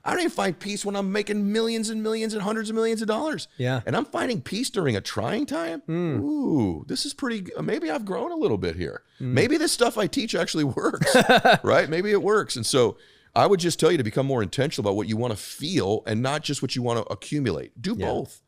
I don't even find peace when I'm making millions and millions and hundreds of millions of dollars. And I'm finding peace during a trying time. Ooh, this is pretty, maybe I've grown a little bit here. Maybe this stuff I teach actually works, right? Maybe it works. And so I would just tell you to become more intentional about what you want to feel and not just what you want to accumulate. Do both.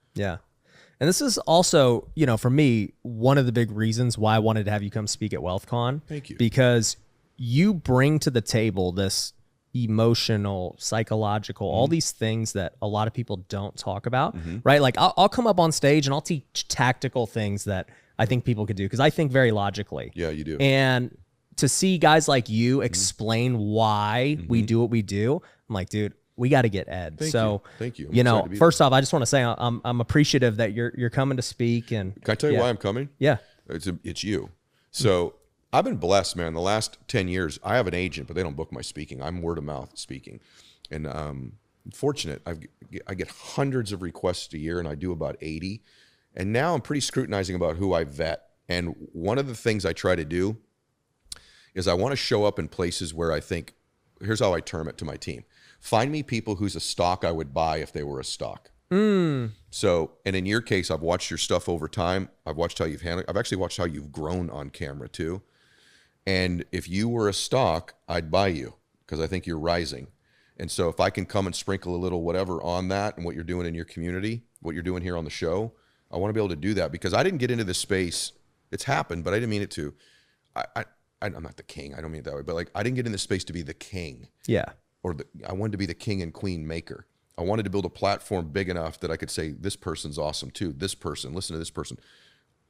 And this is also, for me, one of the big reasons why I wanted to have you come speak at WealthCon. Thank you. Because you bring to the table this emotional, psychological, all these things that a lot of people don't talk about, right? Like I'll come up on stage and I'll teach tactical things that I think people could do because I think very logically. Yeah, you do. And to see guys like you explain why we do what we do, I'm like, dude, we got to get Ed. Thank you. First off, I just want to say I'm appreciative that you're coming to speak. And can I tell you why I'm coming? Yeah, it's you. So I've been blessed, man. The last 10 years, I have an agent, but they don't book my speaking. I'm word of mouth speaking, and I'm fortunate. I get hundreds of requests a year, and I do about 80. And now I'm pretty scrutinizing about who I vet. And one of the things I try to do is I want to show up in places where I think, here's how I term it to my team. Find me people who's a stock I would buy if they were a stock. So, and in your case, I've watched your stuff over time. I've watched how you've handled it. I've actually watched how you've grown on camera too. And if you were a stock, I'd buy you because I think you're rising. And so if I can come and sprinkle a little whatever on that and what you're doing in your community, what you're doing here on the show, I want to be able to do that because I didn't get into this space. It's happened, but I didn't mean it to. I'm not the king. I don't mean it that way, but like I didn't get in this space to be the king. Yeah. I wanted to be the king and queen maker. I wanted to build a platform big enough that I could say, this person's awesome too. This person, listen to this person.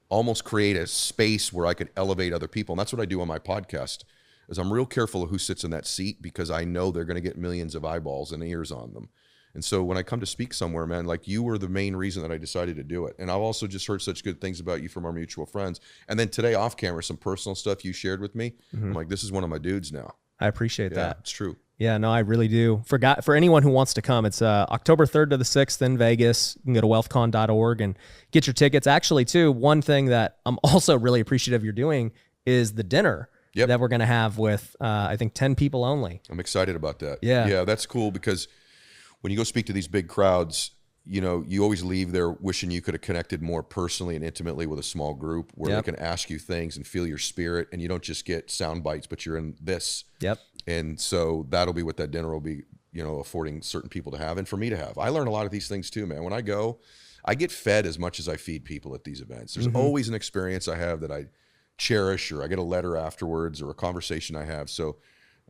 Almost create a space where I could elevate other people. And that's what I do on my podcast is I'm real careful of who sits in that seat because I know they're going to get millions of eyeballs and ears on them. And so when I come to speak somewhere, man, like you were the main reason that I decided to do it. And I've also just heard such good things about you from our mutual friends. And then today off camera, some personal stuff you shared with me. I'm like, this is one of my dudes now. I appreciate that. It's true. Yeah, no, I really do. For anyone who wants to come, it's October 3rd to the 6th in Vegas. You can go to wealthcon.org and get your tickets. Actually, too, one thing that I'm also really appreciative you're doing is the dinner that we're going to have with, I think, 10 people only. I'm excited about that. Yeah, that's cool because when you go speak to these big crowds, you always leave there wishing you could have connected more personally and intimately with a small group where they can ask you things and feel your spirit, and you don't just get sound bites, but you're in this. Yep. And so that'll be what that dinner will be, affording certain people to have and for me to have. I learn a lot of these things too, man. When I go, I get fed as much as I feed people at these events. There's always an experience I have that I cherish, or I get a letter afterwards, or a conversation I have. So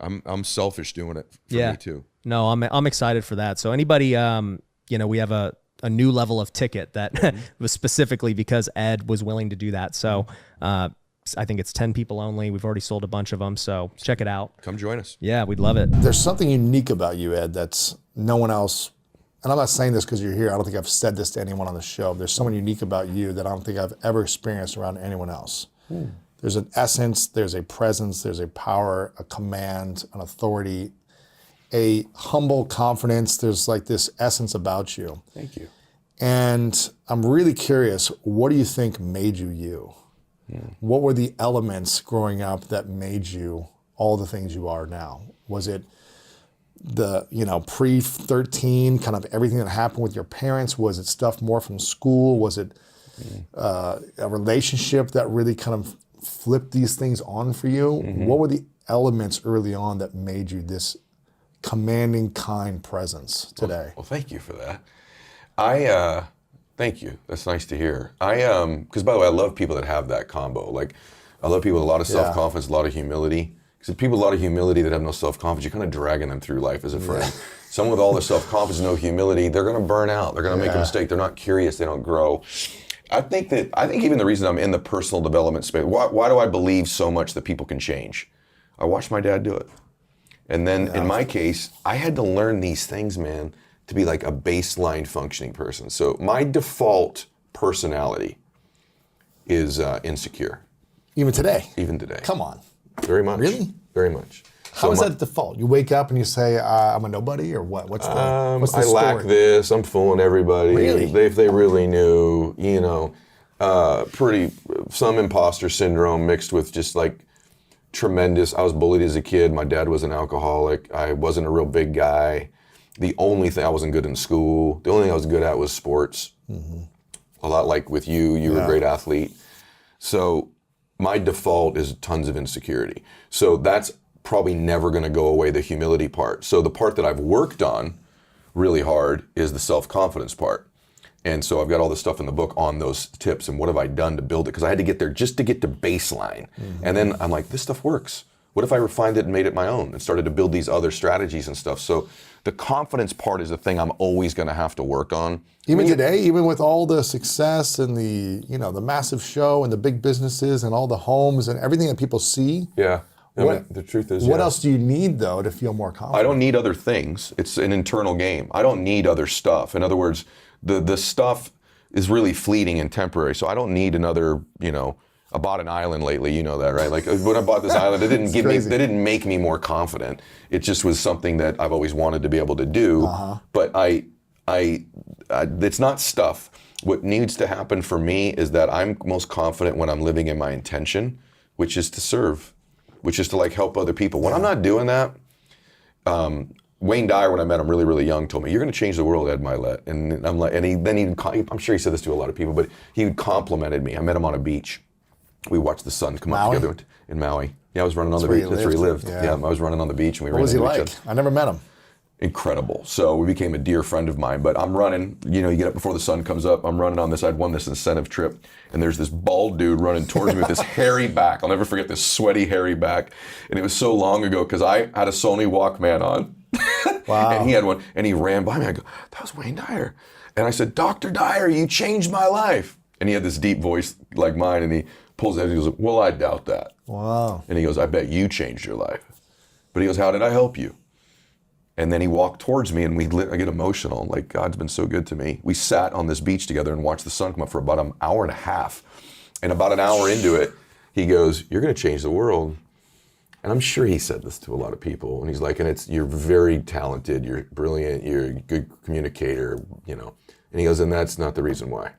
I'm selfish doing it for me too. No, I'm excited for that. So anybody, we have a new level of ticket that was specifically because Ed was willing to do that. So I think it's 10 people only. We've already sold a bunch of them. So check it out. Come join us. Yeah, we'd love it. There's something unique about you, Ed, that's no one else, and I'm not saying this because you're here. I don't think I've said this to anyone on the show. There's someone unique about you that I don't think I've ever experienced around anyone else. There's an essence, there's a presence, there's a power, a command, an authority, a humble confidence. There's like this essence about you. Thank you. And I'm really curious, what do you think made you you? What were the elements growing up that made you all the things you are now? Was it the, pre-13, kind of everything that happened with your parents? Was it stuff more from school? Was it a relationship that really kind of flipped these things on for you? What were the elements early on that made you this commanding, kind presence today? Well, thank you for that. Thank you. That's nice to hear. Because by the way, I love people that have that combo. Like, I love people with a lot of self-confidence, a lot of humility. Because people with a lot of humility that have no self-confidence, you're kind of dragging them through life as a friend. Someone with all the self-confidence, no humility, they're going to burn out. They're going to make a mistake. They're not curious. They don't grow. I think even the reason I'm in the personal development space, why do I believe so much that people can change? I watched my dad do it. And then in my case, I had to learn these things, man, to be like a baseline functioning person. So my default personality is insecure. Even today? Even today. Come on. Very much. Really? Very much. How is that default? You wake up and you say, I'm a nobody, or what? What's the I story? lack this, I'm fooling everybody. Really? If they really knew, some imposter syndrome mixed with just like tremendous. I was bullied as a kid. My dad was an alcoholic. I wasn't a real big guy. The only thing I wasn't good in school, the only thing I was good at was sports. A lot like with you were a great athlete. So my default is tons of insecurity. So that's probably never gonna go away, the humility part. So the part that I've worked on really hard is the self-confidence part. And so I've got all this stuff in the book on those tips and what have I done to build it? Because I had to get there just to get to baseline. And then I'm like, this stuff works. What if I refined it and made it my own and started to build these other strategies and stuff? So the confidence part is the thing I'm always going to have to work on. Even today, even with all the success and the, you know, the massive show and the big businesses and all the homes and everything that people see. Yeah. I mean, the truth is, what else do you need though to feel more confident? I don't need other things. It's an internal game. I don't need other stuff. In other words, the stuff is really fleeting and temporary. So I don't need another, you know, I bought an island lately, you know that, right? Like when I bought this island, it didn't they didn't make me more confident. It just was something that I've always wanted to be able to do. But it's not stuff. What needs to happen for me is that I'm most confident when I'm living in my intention, which is to serve, which is to like help other people. When I'm not doing that, Wayne Dyer, when I met him really, really young, told me, "You're going to change the world, Ed Mylett." And I'm like, I'm sure he said this to a lot of people, but he complimented me. I met him on a beach. We watched the sun come up together in Maui. Yeah, I was running on the beach. That's where he lived. Yeah, I was running on the beach and we ran into each other. What was he like? I never met him. Incredible. So we became a dear friend of mine, but I'm running, you know, you get up before the sun comes up. I'm running on this. I'd won this incentive trip and there's this bald dude running towards me with this hairy back. I'll never forget this sweaty, hairy back. And it was so long ago because I had a Sony Walkman on. Wow. And he had one and he ran by me. I go, that was Wayne Dyer. And I said, Dr. Dyer, you changed my life. And he had this deep voice like mine and he pulls it and he goes, well, I doubt that. Wow. And he goes, I bet you changed your life. But he goes, how did I help you? And then he walked towards me and I get emotional. Like, God's been so good to me. We sat on this beach together and watched the sun come up for about an hour and a half. And about an hour into it, he goes, you're going to change the world. And I'm sure he said this to a lot of people. And he's like, you're very talented, you're brilliant, you're a good communicator, you know. And he goes, and that's not the reason why.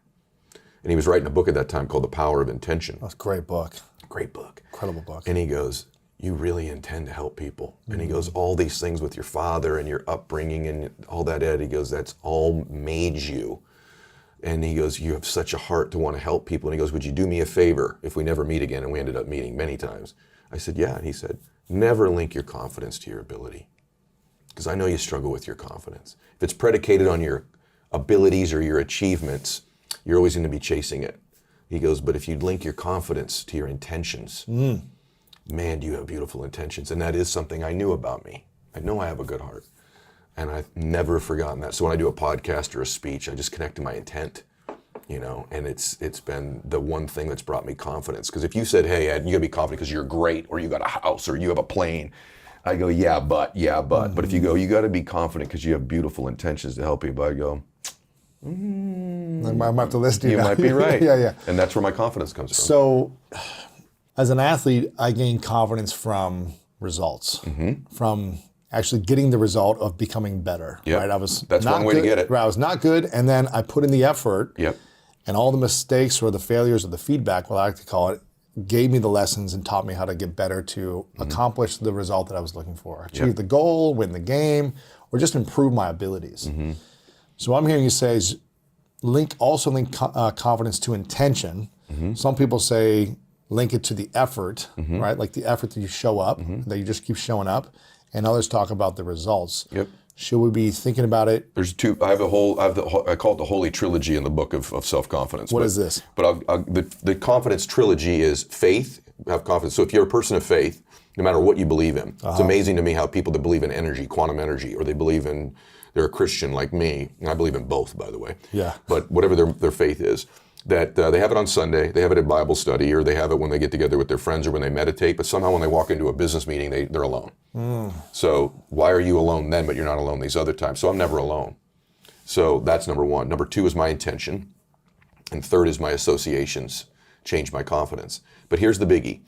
And he was writing a book at that time called The Power of Intention. That's a great book. Great book. Incredible book. And he goes, you really intend to help people. And he goes, all these things with your father and your upbringing and all that, Ed, he goes, that's all made you. And he goes, you have such a heart to want to help people. And he goes, would you do me a favor if we never meet again? And we ended up meeting many times. I said, yeah. And he said, never link your confidence to your ability. Because I know you struggle with your confidence. If it's predicated on your abilities or your achievements, you're always going to be chasing it. He goes, but if you link your confidence to your intentions, man, do you have beautiful intentions. And that is something I knew about me. I know I have a good heart. And I've never forgotten that. So when I do a podcast or a speech, I just connect to my intent, you know, and it's been the one thing that's brought me confidence. Because if you said, hey, Ed, you gotta be confident because you're great, or you got a house, or you have a plane, I go, yeah, but. But if you go, you gotta be confident because you have beautiful intentions to help people, I go, I might have to listen to you. You might be right. Yeah. And that's where my confidence comes from. So, as an athlete, I gain confidence from results, from actually getting the result of becoming better. Yep. Right? That's one way to get it. Right, I was not good, and then I put in the effort. Yep. And all the mistakes or the failures or the feedback, what I like to call it, gave me the lessons and taught me how to get better to accomplish the result that I was looking for, achieve the goal, win the game, or just improve my abilities. So what I'm hearing you say is link confidence to intention. Some people say link it to the effort, right? Like the effort that you show up, that you just keep showing up. And others talk about the results. Yep. Should we be thinking about it? There's two. I call it the Holy Trilogy in the book of self-confidence. What is this? But the confidence trilogy is faith, have confidence. So if you're a person of faith, no matter what you believe in, it's amazing to me how people that believe in energy, quantum energy, or they believe in, they're a Christian like me, and I believe in both, by the way. Yeah. But whatever their faith is, that they have it on Sunday, they have it at Bible study, or they have it when they get together with their friends or when they meditate, but somehow when they walk into a business meeting, they're alone. So why are you alone then, but you're not alone these other times? So I'm never alone. So that's number one. Number two is my intention. And third is my associations change my confidence. But here's the biggie.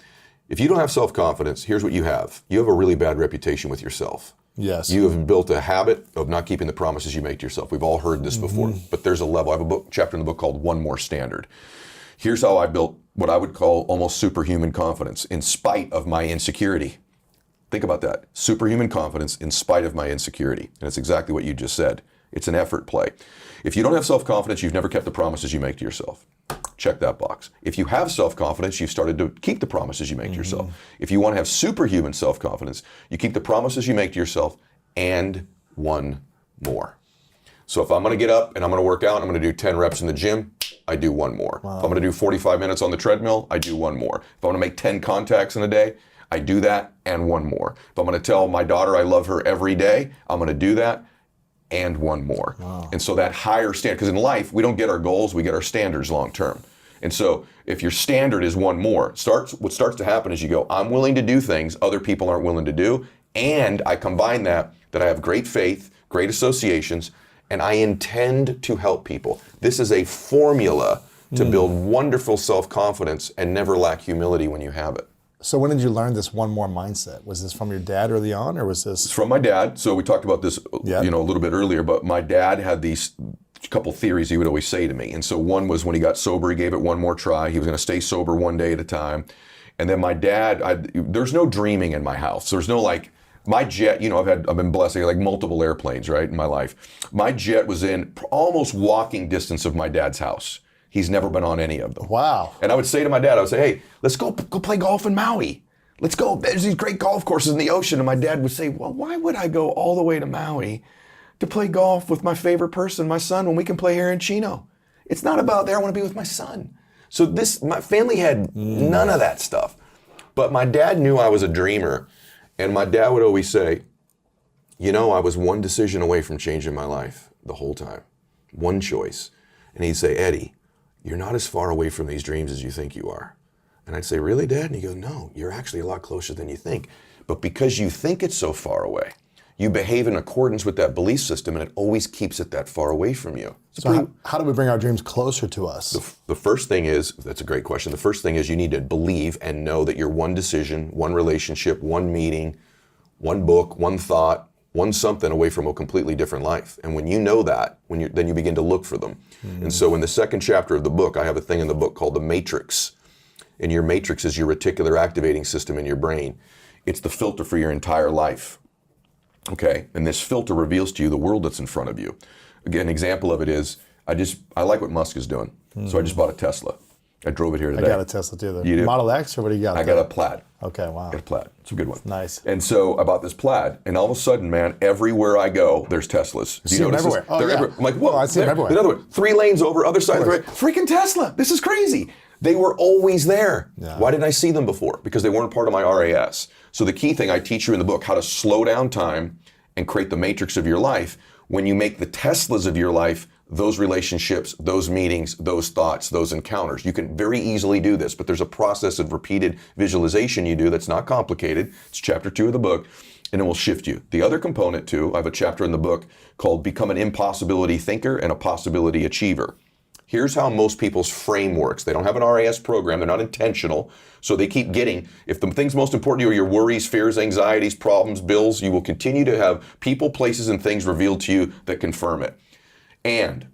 If you don't have self-confidence, here's what you have. You have a really bad reputation with yourself. Yes. You have built a habit of not keeping the promises you make to yourself. We've all heard this before, but there's a level. I have a chapter in the book called One More Standard. Here's how I built what I would call almost superhuman confidence in spite of my insecurity. Think about that. Superhuman confidence in spite of my insecurity. And it's exactly what you just said. It's an effort play. If you don't have self-confidence, you've never kept the promises you make to yourself. Check that box. If you have self-confidence, you've started to keep the promises you make to yourself. If you want to have superhuman self-confidence, you keep the promises you make to yourself and one more. So if I'm going to get up and I'm going to work out, I'm going to do 10 reps in the gym, I do one more. Wow. If I'm going to do 45 minutes on the treadmill, I do one more. If I want to make 10 contacts in a day, I do that and one more. If I'm going to tell my daughter I love her every day, I'm going to do that and one more. Wow. And so that higher standard, because in life, we don't get our goals, we get our standards long term. And so if your standard is one more, what starts to happen is you go, I'm willing to do things other people aren't willing to do. And I combine that I have great faith, great associations, and I intend to help people. This is a formula to build wonderful self-confidence and never lack humility when you have it. So when did you learn this one more mindset? Was this from your dad early on, or was this? It's from my dad. So we talked about this, a little bit earlier, but my dad had these couple theories he would always say to me. And so one was when he got sober, he gave it one more try. He was going to stay sober one day at a time. And then my dad, there's no dreaming in my house. There's no like, my jet, I've been blessed, like multiple airplanes, right, in my life. My jet was in almost walking distance of my dad's house. He's never been on any of them. Wow. And I would say to my dad, hey, let's go play golf in Maui. Let's go, there's these great golf courses in the ocean. And my dad would say, well, why would I go all the way to Maui to play golf with my favorite person, my son, when we can play here in Chino? It's not about there, I want to be with my son. So my family had none of that stuff. But my dad knew I was a dreamer. And my dad would always say, I was one decision away from changing my life the whole time. One choice. And he'd say, Eddie, you're not as far away from these dreams as you think you are. And I'd say, really, Dad? And he'd go, no, you're actually a lot closer than you think. But because you think it's so far away, you behave in accordance with that belief system, and it always keeps it that far away from you. So how do we bring our dreams closer to us? The first thing is, that's a great question. The first thing is you need to believe and know that you're one decision, one relationship, one meeting, one book, one thought, one something away from a completely different life. And when you know that, then you begin to look for them. And so in the second chapter of the book, I have a thing in the book called the matrix. And your matrix is your reticular activating system in your brain. It's the filter for your entire life. Okay, and this filter reveals to you the world that's in front of you. Again, an example of it is, I like what Musk is doing. So I just bought a Tesla. I drove it here today. I got a Tesla too. You do? Model X, or what do you got? I got a Plaid. Okay, wow. I got a Plaid. It's a good one. Nice. And so I bought this Plaid, and all of a sudden, man, everywhere I go, there's Teslas. Do you notice them everywhere. Oh, they're everywhere. I'm like, whoa, I see them everywhere. Another one, 3 lanes over, other side of the road. Freaking Tesla. This is crazy. They were always there. Yeah. Why didn't I see them before? Because they weren't part of my RAS. So the key thing I teach you in the book, how to slow down time and create the matrix of your life. When you make the Teslas of your life, those relationships, those meetings, those thoughts, those encounters, you can very easily do this, but there's a process of repeated visualization you do that's not complicated. It's chapter 2 of the book, and it will shift you. The other component too, I have a chapter in the book called Become an Impossibility Thinker and a Possibility Achiever. Here's how most people's frame works. They don't have an RAS program, they're not intentional, so they keep getting, if the things most important to you are your worries, fears, anxieties, problems, bills, you will continue to have people, places, and things revealed to you that confirm it. And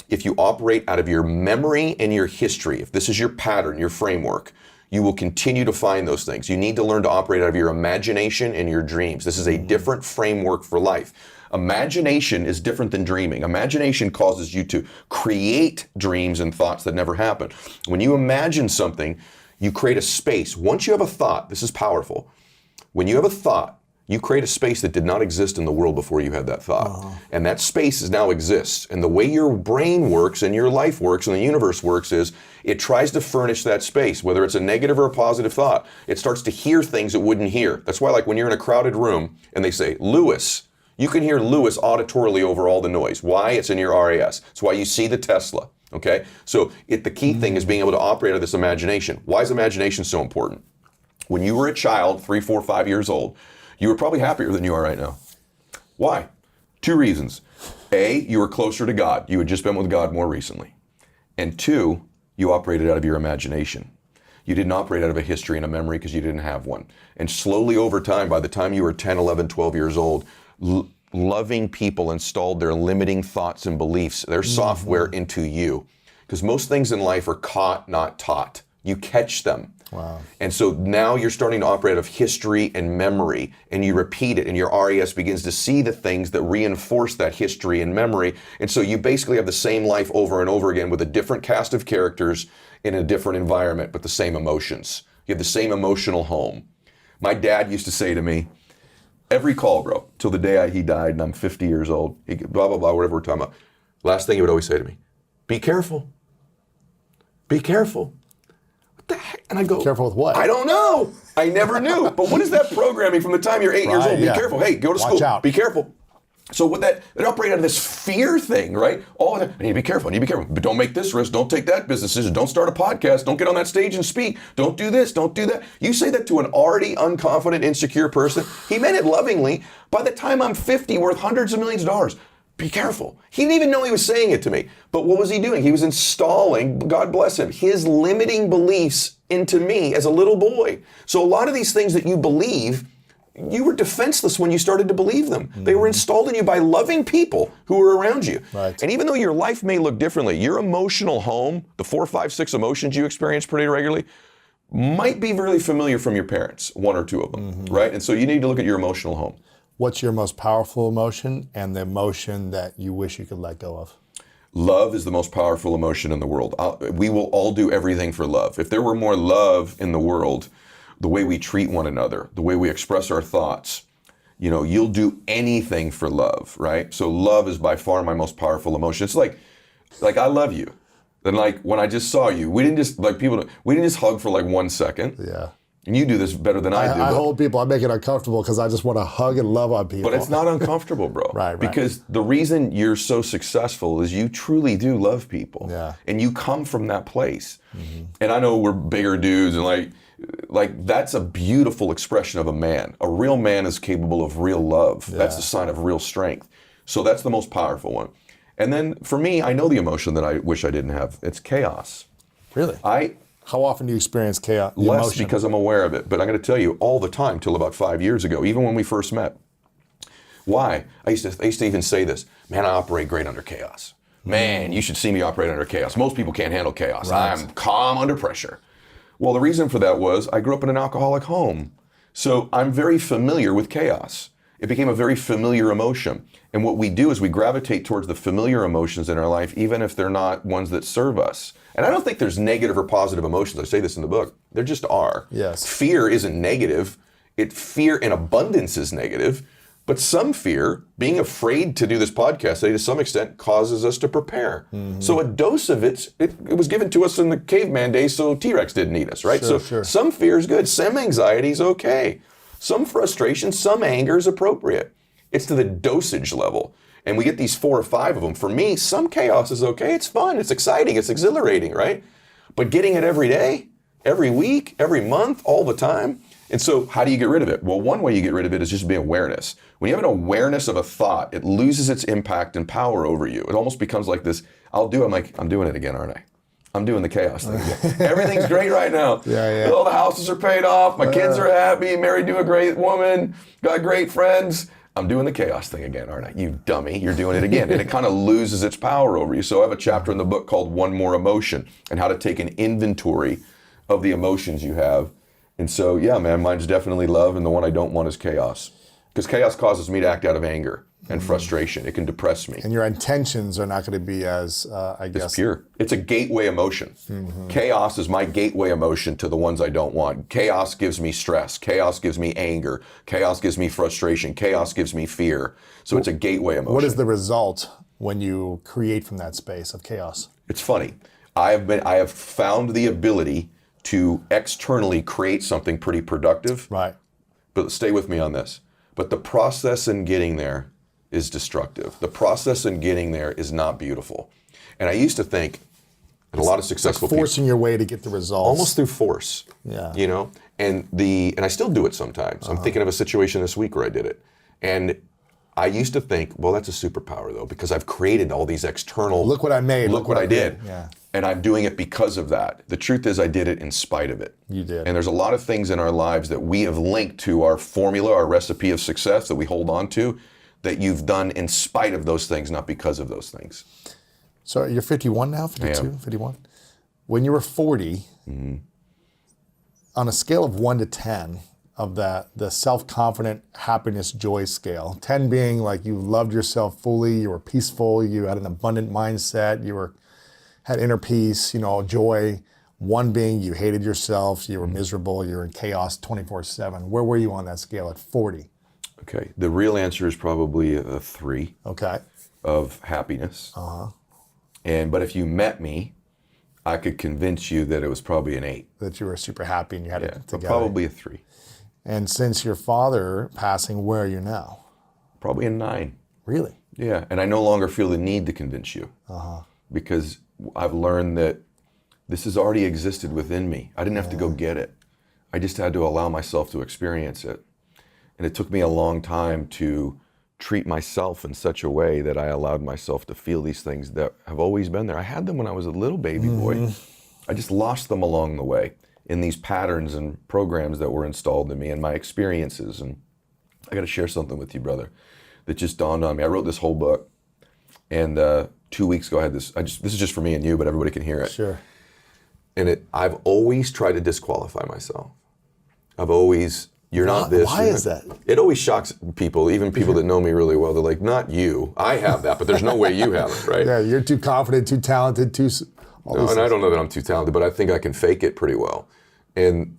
if you operate out of your memory and your history, if this is your pattern, your framework, you will continue to find those things. You need to learn to operate out of your imagination and your dreams. This is a different framework for life. Imagination is different than dreaming. Imagination causes you to create dreams and thoughts that never happen. When you imagine something, you create a space. Once you have a thought, this is powerful. When you have a thought, you create a space that did not exist in the world before you had that thought. And that space now exists. And the way your brain works and your life works and the universe works is it tries to furnish that space, whether it's a negative or a positive thought. It starts to hear things it wouldn't hear. That's why, like when you're in a crowded room and they say, Lewis, you can hear Lewis auditorily over all the noise. Why? It's in your RAS. It's why you see the Tesla, okay? So the key thing is being able to operate out of this imagination. Why is imagination so important? When you were a child, 3, 4, 5 years old, you were probably happier than you are right now. Why? 2 reasons. A, you were closer to God. You had just been with God more recently. And 2, you operated out of your imagination. You didn't operate out of a history and a memory because you didn't have one. And slowly over time, by the time you were 10, 11, 12 years old, loving people installed their limiting thoughts and beliefs, their software into you. Because most things in life are caught, not taught. You catch them. Wow. And so now you're starting to operate out of history and memory, and you repeat it, and your RAS begins to see the things that reinforce that history and memory. And so you basically have the same life over and over again with a different cast of characters in a different environment, but the same emotions. You have the same emotional home. My dad used to say to me, Every call, bro, till the day he died, and I'm 50 years old. He, blah, blah, blah, whatever we're talking about. Last thing he would always say to me, be careful. Be careful. What the heck? And I go, Careful with what? I don't know. I never knew. But what is that programming from the time you're 8 years old? Be careful. Hey, go to Watch school. out. Be careful. So what it operated out of this fear thing, right? All that, I need to be careful. I need to be careful. But don't make this risk. Don't take that business decision. Don't start a podcast. Don't get on that stage and speak. Don't do this. Don't do that. You say that to an already unconfident, insecure person. He meant it lovingly. By the time I'm 50, worth hundreds of millions of dollars, be careful. He didn't even know he was saying it to me. But what was he doing? He was installing, God bless him, his limiting beliefs into me as a little boy. So a lot of these things that you believe, you were defenseless when you started to believe them. They were installed in you by loving people who were around you. Right. And even though your life may look differently, your emotional home, the 4, 5, 6 emotions you experience pretty regularly, might be really familiar from your parents, 1 or 2 of them, right? And so you need to look at your emotional home. What's your most powerful emotion and the emotion that you wish you could let go of? Love is the most powerful emotion in the world. We will all do everything for love. If there were more love in the world, the way we treat one another, the way we express our thoughts, you'll do anything for love, right? So love is by far my most powerful emotion. It's like I love you. And like when I just saw you, we didn't just hug for like 1 second. Yeah. And you do this better than I do. I hold people, I make it uncomfortable because I just want to hug and love on people. But it's not uncomfortable, bro. Right. Because the reason you're so successful is you truly do love people. Yeah. And you come from that place. And I know we're bigger dudes and like that's a beautiful expression of a man. A real man is capable of real love. Yeah. That's a sign of real strength. So that's the most powerful one. And then for me, I know the emotion that I wish I didn't have. It's chaos. Really? How often do you experience chaos? Less emotion? because I'm aware of it. But I'm going to tell you all the time till about 5 years ago, even when we first met. Why? I used to even say this, man, I operate great under chaos. Man, you should see me operate under chaos. Most people can't handle chaos. Right. I'm calm under pressure. Well, the reason for that was I grew up in an alcoholic home. So I'm very familiar with chaos. It became a very familiar emotion. And what we do is we gravitate towards the familiar emotions in our life, even if they're not ones that serve us. And I don't think there's negative or positive emotions. I say this in the book. There just are. Yes. Fear isn't negative. Fear in abundance is negative. But some fear, being afraid to do this podcast today to some extent, causes us to prepare. So a dose of it was given to us in the caveman days so T-Rex didn't eat us, right? Sure. Some fear is good. Some anxiety is okay. Some frustration, some anger is appropriate. It's to the dosage level. And we get these 4 or 5 of them. For me, some chaos is okay. It's fun. It's exciting. It's exhilarating, right? But getting it every day, every week, every month, all the time. And so how do you get rid of it? Well, one way you get rid of it is just be awareness. When you have an awareness of a thought, it loses its impact and power over you. It almost becomes like this, I'm doing it again, aren't I? I'm doing the chaos thing again. Everything's great right now. Yeah. All the houses are paid off. My kids are happy, married to a great woman, got great friends. I'm doing the chaos thing again, aren't I? You dummy, you're doing it again. And it kind of loses its power over you. So I have a chapter in the book called One More Emotion and how to take an inventory of the emotions you have. And so, yeah, man, mine's definitely love, and the one I don't want is chaos. Because chaos causes me to act out of anger and frustration. It can depress me. And your intentions are not going to be as, It's pure. It's a gateway emotion. Chaos is my gateway emotion to the ones I don't want. Chaos gives me stress. Chaos gives me anger. Chaos gives me frustration. Chaos gives me fear. So it's a gateway emotion. What is the result when you create from that space of chaos? It's funny. I have found the ability to externally create something pretty productive. Right. But stay with me on this. But the process in getting there is destructive. The process in getting there is not beautiful. And I used to think that a lot of successful people, forcing your way to get the results. almost through force. Yeah. And I still do it sometimes. I'm thinking of a situation this week where I did it. And I used to think, well, that's a superpower though, because I've created all these external. Look what I made. Look what I did. Yeah. And I'm doing it because of that. The truth is I did it in spite of it. You did. And there's a lot of things in our lives that we have linked to our formula, our recipe of success that we hold on to, that you've done in spite of those things, not because of those things. So you're 51 now, 52, 51? When you were 40, on a scale of 1 to 10 of the self-confident happiness joy scale, 10 being like you loved yourself fully, you were peaceful, you had an abundant mindset, had inner peace, joy. 1 being you hated yourself, you were miserable, you were in chaos 24/7. Where were you on that scale at 40? Okay. The real answer is probably a 3. Okay. Of happiness. But if you met me, I could convince you that it was probably an 8. That you were super happy and you had it together. Probably a 3. And since your father passing, where are you now? Probably a 9. Really? Yeah, and I no longer feel the need to convince you. Because I've learned that this has already existed within me. I didn't have to go get it. I just had to allow myself to experience it. And it took me a long time to treat myself in such a way that I allowed myself to feel these things that have always been there. I had them when I was a little baby boy. I just lost them along the way in these patterns and programs that were installed in me and my experiences. And I got to share something with you, brother, that just dawned on me. I wrote this whole book, and 2 weeks ago I had this. This is just for me and you, but everybody can hear it. Sure. And I've always tried to disqualify myself. I've always, you're not this. Why is that? It always shocks people, even people that know me really well. They're like, not you. I have that, but there's no way you have it, right? Yeah, you're too confident, too talented, too... No, and I don't know that I'm too talented, but I think I can fake it pretty well. And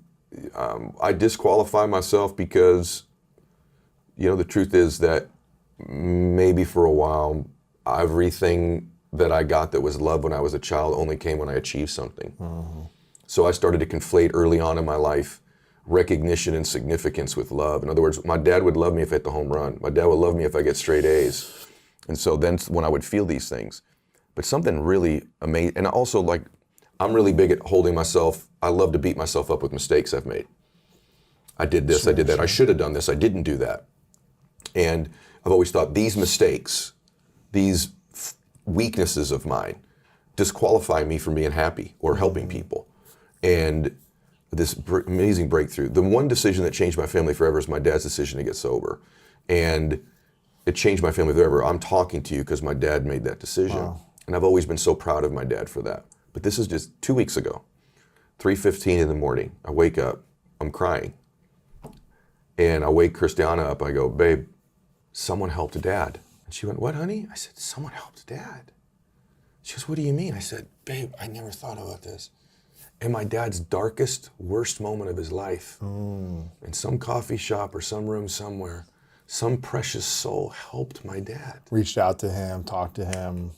I disqualify myself because, the truth is that maybe for a while, everything that I got that was love when I was a child only came when I achieved something. So I started to conflate early on in my life recognition and significance with love. In other words, my dad would love me if I hit the home run. My dad would love me if I get straight A's. And so then when I would feel these things. But something really amazing, and also I'm really big at holding myself. I love to beat myself up with mistakes I've made. I did this, I did that. I should have done this, I didn't do that. And I've always thought these mistakes, these weaknesses of mine, disqualify me from being happy or helping people. And this amazing breakthrough. The one decision that changed my family forever is my dad's decision to get sober. And it changed my family forever. I'm talking to you because my dad made that decision. Wow. And I've always been so proud of my dad for that. But this is just 2 weeks ago, 3:15 in the morning. I wake up, I'm crying. And I wake Christiana up, I go, babe, someone helped Dad. And she went, what, honey? I said, someone helped Dad. She goes, what do you mean? I said, babe, I never thought about this. In my dad's darkest, worst moment of his life, in some coffee shop or some room somewhere, some precious soul helped my dad. Reached out to him, talked to him.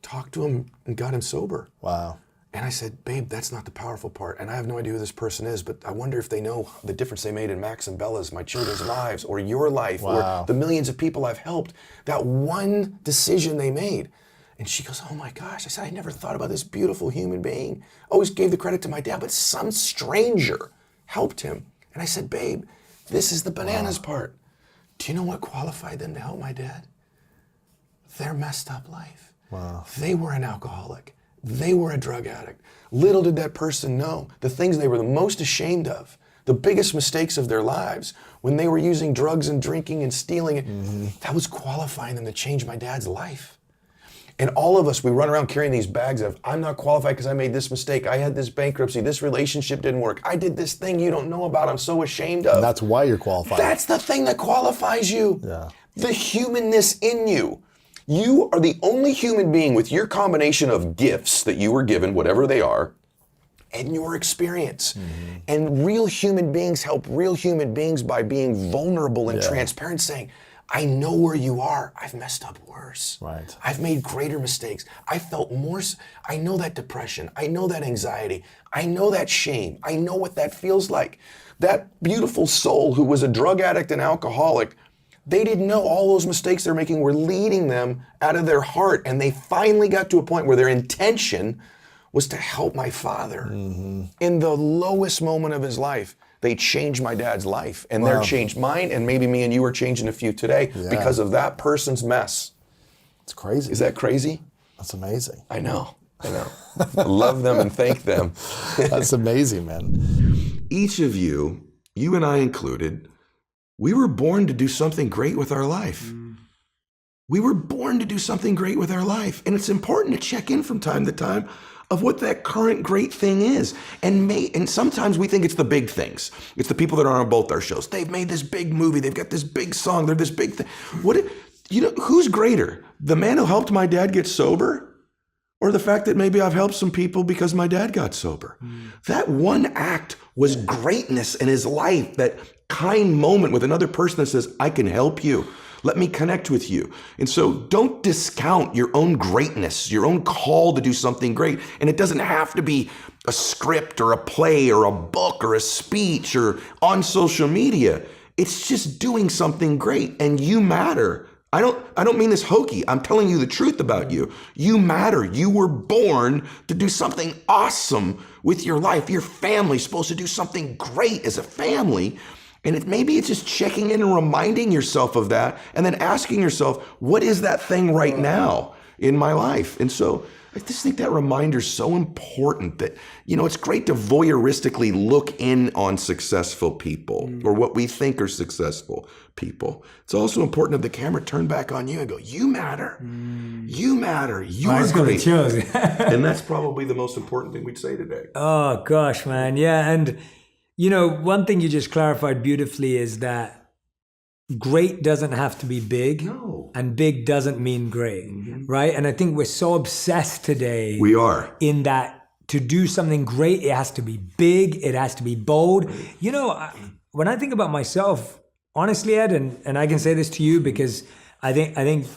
Talked to him and got him sober. Wow. And I said, babe, that's not the powerful part. And I have no idea who this person is, but I wonder if they know the difference they made in Max and Bella's, my children's lives, or your life, or the millions of people I've helped. That one decision they made. And she goes, oh my gosh. I said, I never thought about this beautiful human being. Always gave the credit to my dad, but some stranger helped him. And I said, babe, this is the bananas part. Do you know what qualified them to help my dad? Their messed up life. Wow. They were an alcoholic. They were a drug addict. Little did that person know the things they were the most ashamed of, the biggest mistakes of their lives, when they were using drugs and drinking and stealing, that was qualifying them to change my dad's life. And all of us, we run around carrying these bags of, I'm not qualified because I made this mistake. I had this bankruptcy. This relationship didn't work. I did this thing you don't know about. I'm so ashamed of. And that's why you're qualified. That's the thing that qualifies you. Yeah. The humanness in you. You are the only human being with your combination of gifts that you were given, whatever they are, and your experience. And real human beings help real human beings by being vulnerable and transparent, saying, I know where you are. I've messed up worse. Right. I've made greater mistakes. I felt more. I know that depression. I know that anxiety. I know that shame. I know what that feels like. That beautiful soul who was a drug addict and alcoholic, they didn't know all those mistakes they're making were leading them out of their heart. And they finally got to a point where their intention was to help my father in the lowest moment of his life. They changed my dad's life, and they're changed mine, and maybe me and you are changing a few today because of that person's mess. It's crazy. Is that crazy? That's amazing. I know. I love them and thank them. That's amazing, man. Each of you and I included, we were born to do something great with our life. We were born to do something great with our life, and it's important to check in from time to time of what that current great thing is. And sometimes we think it's the big things. It's the people that are on both our shows. They've made this big movie. They've got this big song. They're this big thing. Who's greater? The man who helped my dad get sober or the fact that maybe I've helped some people because my dad got sober. That one act was greatness in his life, that kind moment with another person that says, I can help you. Let me connect with you. And so don't discount your own greatness, your own call to do something great. And it doesn't have to be a script or a play or a book or a speech or on social media. It's just doing something great, and you matter. I don't mean this hokey. I'm telling you the truth about you. You matter. You were born to do something awesome with your life. Your family's supposed to do something great as a family. And maybe it's just checking in and reminding yourself of that, and then asking yourself, what is that thing right now in my life? And so I just think that reminder is so important, that, it's great to voyeuristically look in on successful people or what we think are successful people. It's also important that the camera turn back on you and go, you matter. You matter. You're great. And that's probably the most important thing we'd say today. Oh, gosh, man. Yeah. And, one thing you just clarified beautifully is that great doesn't have to be big. No. And big doesn't mean great, right? And I think we're so obsessed today. We are. In that to do something great, it has to be big, it has to be bold. When I think about myself, honestly, Ed, and I can say this to you because I think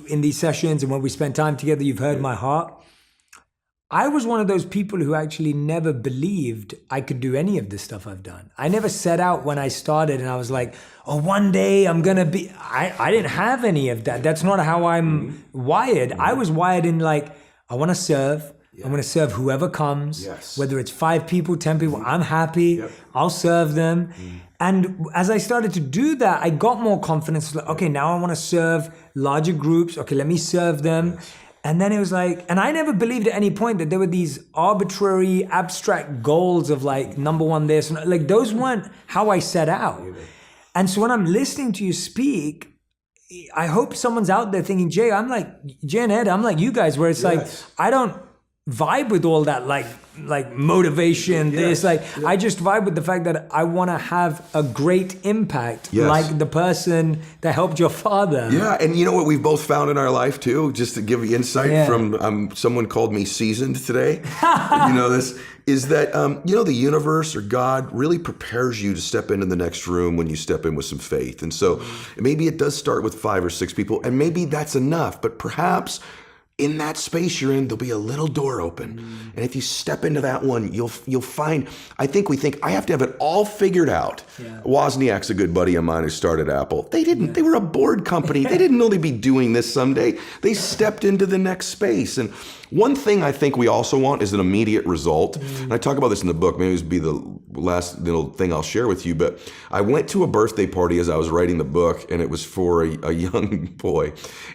in these sessions and when we spend time together, you've heard my heart. I was one of those people who actually never believed I could do any of this stuff I've done. I never set out when I started and I was like, oh, one day I'm going to be, I didn't have any of that. That's not how I'm wired. I was wired in I want to serve. I'm going to serve whoever comes, whether it's 5 people, 10 people, I'm happy. I'll serve them. And as I started to do that, I got more confidence. Okay, now I want to serve larger groups. Okay, let me serve them. And then it was and I never believed at any point that there were these arbitrary, abstract goals of number one this. Those weren't how I set out. And so when I'm listening to you speak, I hope someone's out there thinking, Jay and Ed, I'm like you guys, where it's I don't vibe with all that motivation, I just vibe with the fact that I want to have a great impact, like the person that helped your father. Yeah, and you know what we've both found in our life too, just to give you insight from someone called me seasoned today. This is that the universe or God really prepares you to step into the next room when you step in with some faith. And so maybe it does start with 5 or 6 people, and maybe that's enough, but perhaps in that space you're in, there'll be a little door open. And if you step into that one, you'll find, we think I have to have it all figured out. Wozniak's a good buddy of mine who started Apple. They didn't, they were a board company. They didn't know they'd be doing this someday. They stepped into the next space. And one thing I think we also want is an immediate result. And I talk about this in the book, maybe this will be the last little thing I'll share with you, but I went to a birthday party as I was writing the book, and it was for a young boy,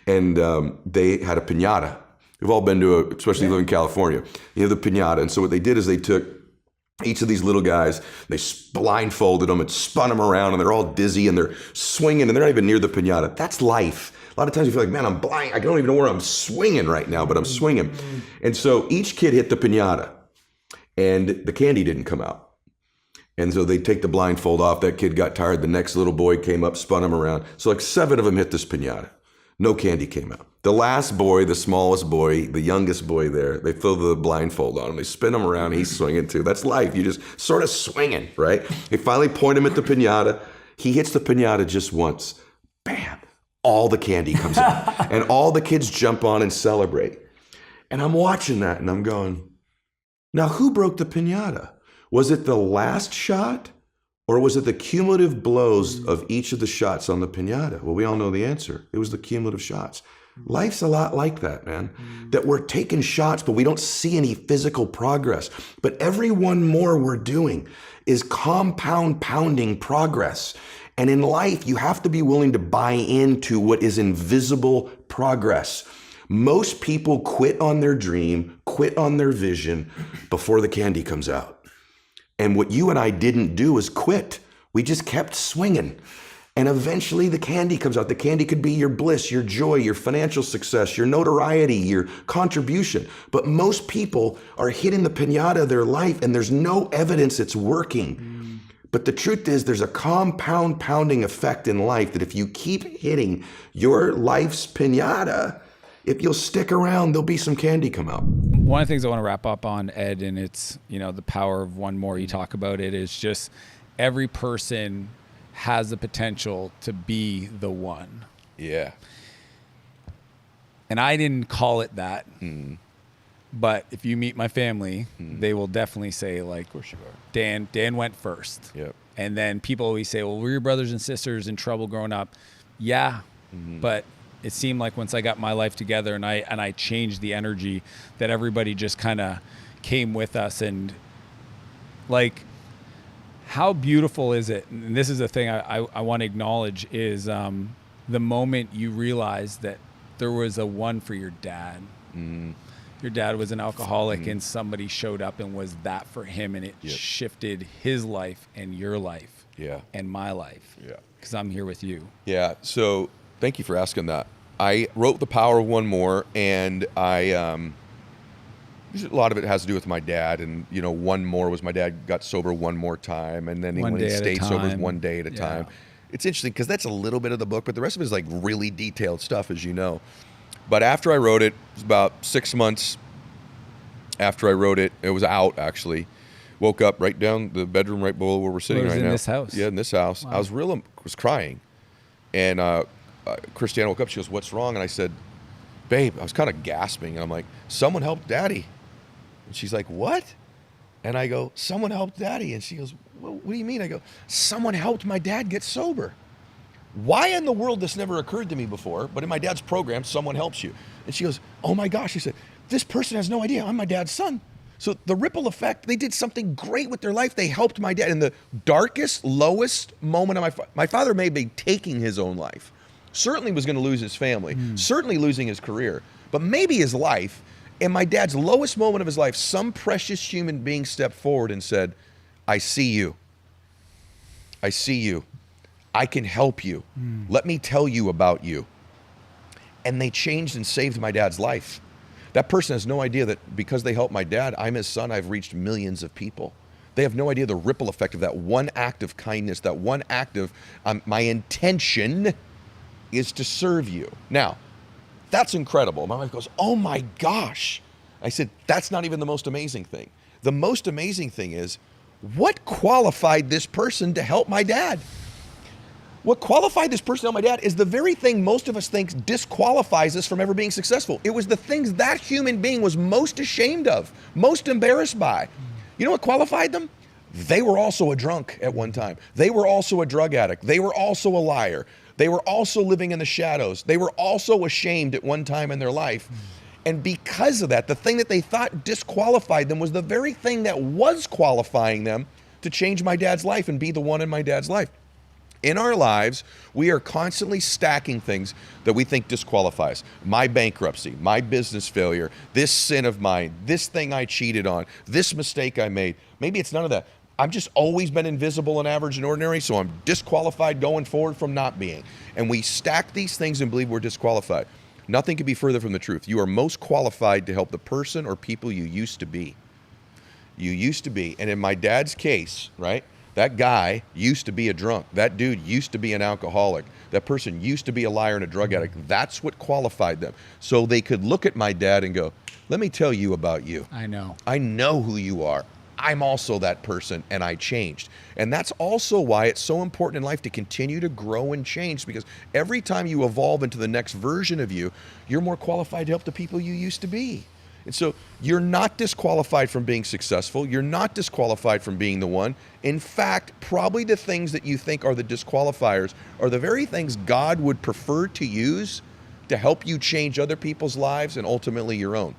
and they had a piñata. We've all been to especially live in California, the piñata. And so what they did is they took each of these little guys, they blindfolded them and spun them around, and they're all dizzy and they're swinging and they're not even near the piñata. That's life. A lot of times you feel like, man, I'm blind. I don't even know where I'm swinging right now, but I'm swinging. And so each kid hit the piñata and the candy didn't come out. And so they take the blindfold off. That kid got tired. The next little boy came up, spun him around. So 7 of them hit this piñata. No candy came out. The last boy, the smallest boy, the youngest boy there, they throw the blindfold on him. They spin him around. He's swinging too. That's life. You just sort of swinging, right? They finally point him at the piñata. He hits the piñata just once. Bam. All the candy comes out. And all the kids jump on and celebrate. And I'm watching that and I'm going, now who broke the piñata? Was it the last shot? Or was it the cumulative blows of each of the shots on the piñata? Well, we all know the answer. It was the cumulative shots. Life's a lot like that, man. That we're taking shots, but we don't see any physical progress. But every one more we're doing is compound pounding progress. And in life, you have to be willing to buy into what is invisible progress. Most people quit on their dream, quit on their vision before the candy comes out. And what you and I didn't do is quit. We just kept swinging. And eventually the candy comes out. The candy could be your bliss, your joy, your financial success, your notoriety, your contribution. But most people are hitting the piñata of their life and there's no evidence it's working. But the truth is there's a compound pounding effect in life that if you keep hitting your life's piñata, if you'll stick around, there'll be some candy come out. One of the things I want to wrap up on, Ed, and it's, the power of one more, you talk about it, is just every person has the potential to be the one. Yeah. And I didn't call it that. But if you meet my family, they will definitely say, like, Dan went first. Yep. And then people always say, well, were your brothers and sisters in trouble growing up? Yeah. But it seemed like once I got my life together and I changed the energy, that everybody just kind of came with us. And like, how beautiful is it? And this is the thing I want to acknowledge is the moment you realize that there was a one for your dad. Your dad was an alcoholic and somebody showed up and was that for him, and it shifted his life and your life and my life. Yeah. Because I'm here with you. Yeah. So thank you for asking that. I wrote The Power of One More, and a lot of it has to do with my dad. And, one more was my dad got sober one more time. And then when he stayed sober one day at a time. It's interesting because that's a little bit of the book, but the rest of it is like really detailed stuff, as you know. But after I wrote it, it was about 6 months after I wrote it. It was out, actually. Woke up right down the bedroom right below where we're sitting right now. In this house? Yeah, in this house. Wow. I was crying. And Christiana woke up. She goes, "What's wrong?" And I said, "Babe," I was kind of gasping. And I'm like, "Someone helped Daddy." And she's like, "What?" And I go, "Someone helped Daddy." And she goes, "Well, what do you mean?" I go, "Someone helped my dad get sober." Why in the world this never occurred to me before, but in my dad's program, someone helps you. And she goes, "Oh my gosh," she said, "this person has no idea I'm my dad's son." So the ripple effect, they did something great with their life. They helped my dad in the darkest, lowest moment of my father may be taking his own life. Certainly was going to lose his family, certainly losing his career, but maybe his life. In my dad's lowest moment of his life, some precious human being stepped forward and said, "I see you. I see you. I can help you. Let me tell you about you." And they changed and saved my dad's life. That person has no idea that because they helped my dad, I'm his son, I've reached millions of people. They have no idea the ripple effect of that one act of kindness, that one act of my intention is to serve you. Now, that's incredible. My wife goes, "Oh my gosh." I said, "That's not even the most amazing thing. The most amazing thing is what qualified this person to help my dad. What qualified this person to help my dad is the very thing most of us think disqualifies us from ever being successful. It was the things that human being was most ashamed of, most embarrassed by. You know what qualified them? They were also a drunk at one time. They were also a drug addict. They were also a liar. They were also living in the shadows. They were also ashamed at one time in their life. And because of that, the thing that they thought disqualified them was the very thing that was qualifying them to change my dad's life and be the one in my dad's life. In our lives, we are constantly stacking things that we think disqualify us. My bankruptcy, my business failure, this sin of mine, this thing I cheated on, this mistake I made. Maybe it's none of that. I've just always been invisible and average and ordinary, so I'm disqualified going forward from not being. And we stack these things and believe we're disqualified. Nothing could be further from the truth. You are most qualified to help the person or people you used to be. You used to be. And in my dad's case, right? That guy used to be a drunk. That dude used to be an alcoholic. That person used to be a liar and a drug addict. That's what qualified them. So they could look at my dad and go, "Let me tell you about you. I know who you are. I'm also that person, and I changed." And that's also why it's so important in life to continue to grow and change, because every time you evolve into the next version of you, you're more qualified to help the people you used to be. And so you're not disqualified from being successful. You're not disqualified from being the one. In fact, probably the things that you think are the disqualifiers are the very things God would prefer to use to help you change other people's lives and ultimately your own.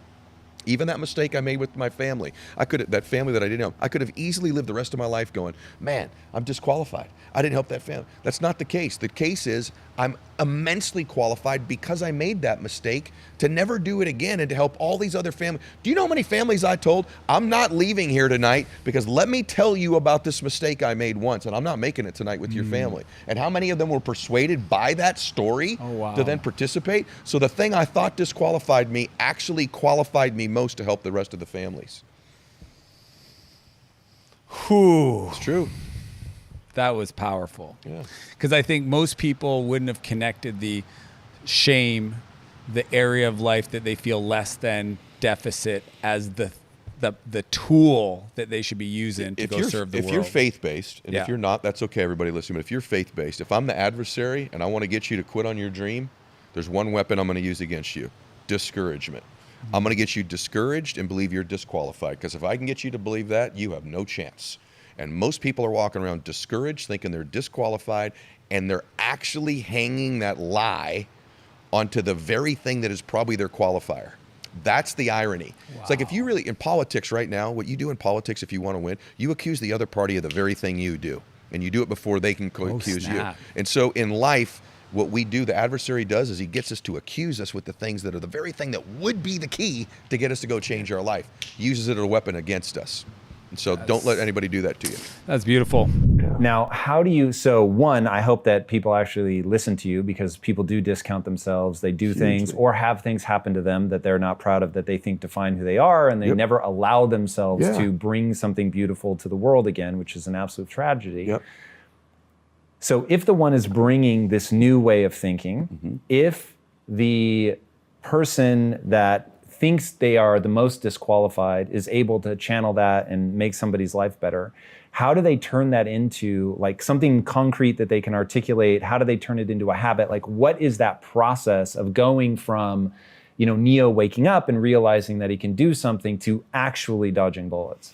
Even that mistake I made with my family, that family that I didn't help, I could have easily lived the rest of my life going, "Man, I'm disqualified. I didn't help that family." That's not the case. The case is I'm immensely qualified because I made that mistake to never do it again and to help all these other families. Do you know how many families I told, "I'm not leaving here tonight because let me tell you about this mistake I made once, and I'm not making it tonight with your family." And how many of them were persuaded by that story to then participate? So the thing I thought disqualified me actually qualified me most to help the rest of the families. Whew. It's true. That was powerful. Yeah. Because I think most people wouldn't have connected the shame the area of life that they feel less than deficit as the tool that they should be using to go serve the world. If you're faith-based, and Yeah. if you're not, that's okay, everybody listening, but if you're faith-based, if I'm the adversary and I want to get you to quit on your dream, there's one weapon I'm going to use against you: discouragement. I'm going to get you discouraged and believe you're disqualified, because if I can get you to believe that, you have no chance. And most people are walking around discouraged, thinking they're disqualified, and they're actually hanging that lie onto the very thing that is probably their qualifier. That's the irony. Wow. It's like if you really, in politics right now, what you do in politics if you want to win, you accuse the other party of the very thing you do. And you do it before they can accuse you. And so in life, what we do, the adversary does, is he gets us to accuse us with the things that are the very thing that would be the key to get us to go change our life. He uses it as a weapon against us. And so don't let anybody do that to you. That's beautiful. Now, how do you, so one, I hope that people actually listen to you, because people do discount themselves. They do things or have things happen to them that they're not proud of, that they think define who they are, and they never allow themselves to bring something beautiful to the world again, which is an absolute tragedy. So if the one is bringing this new way of thinking, if the person that thinks they are the most disqualified is able to channel that and make somebody's life better, how do they turn that into like something concrete that they can articulate? How do they turn it into a habit? Like, what is that process of going from, you know, Neo waking up and realizing that he can do something to actually dodging bullets?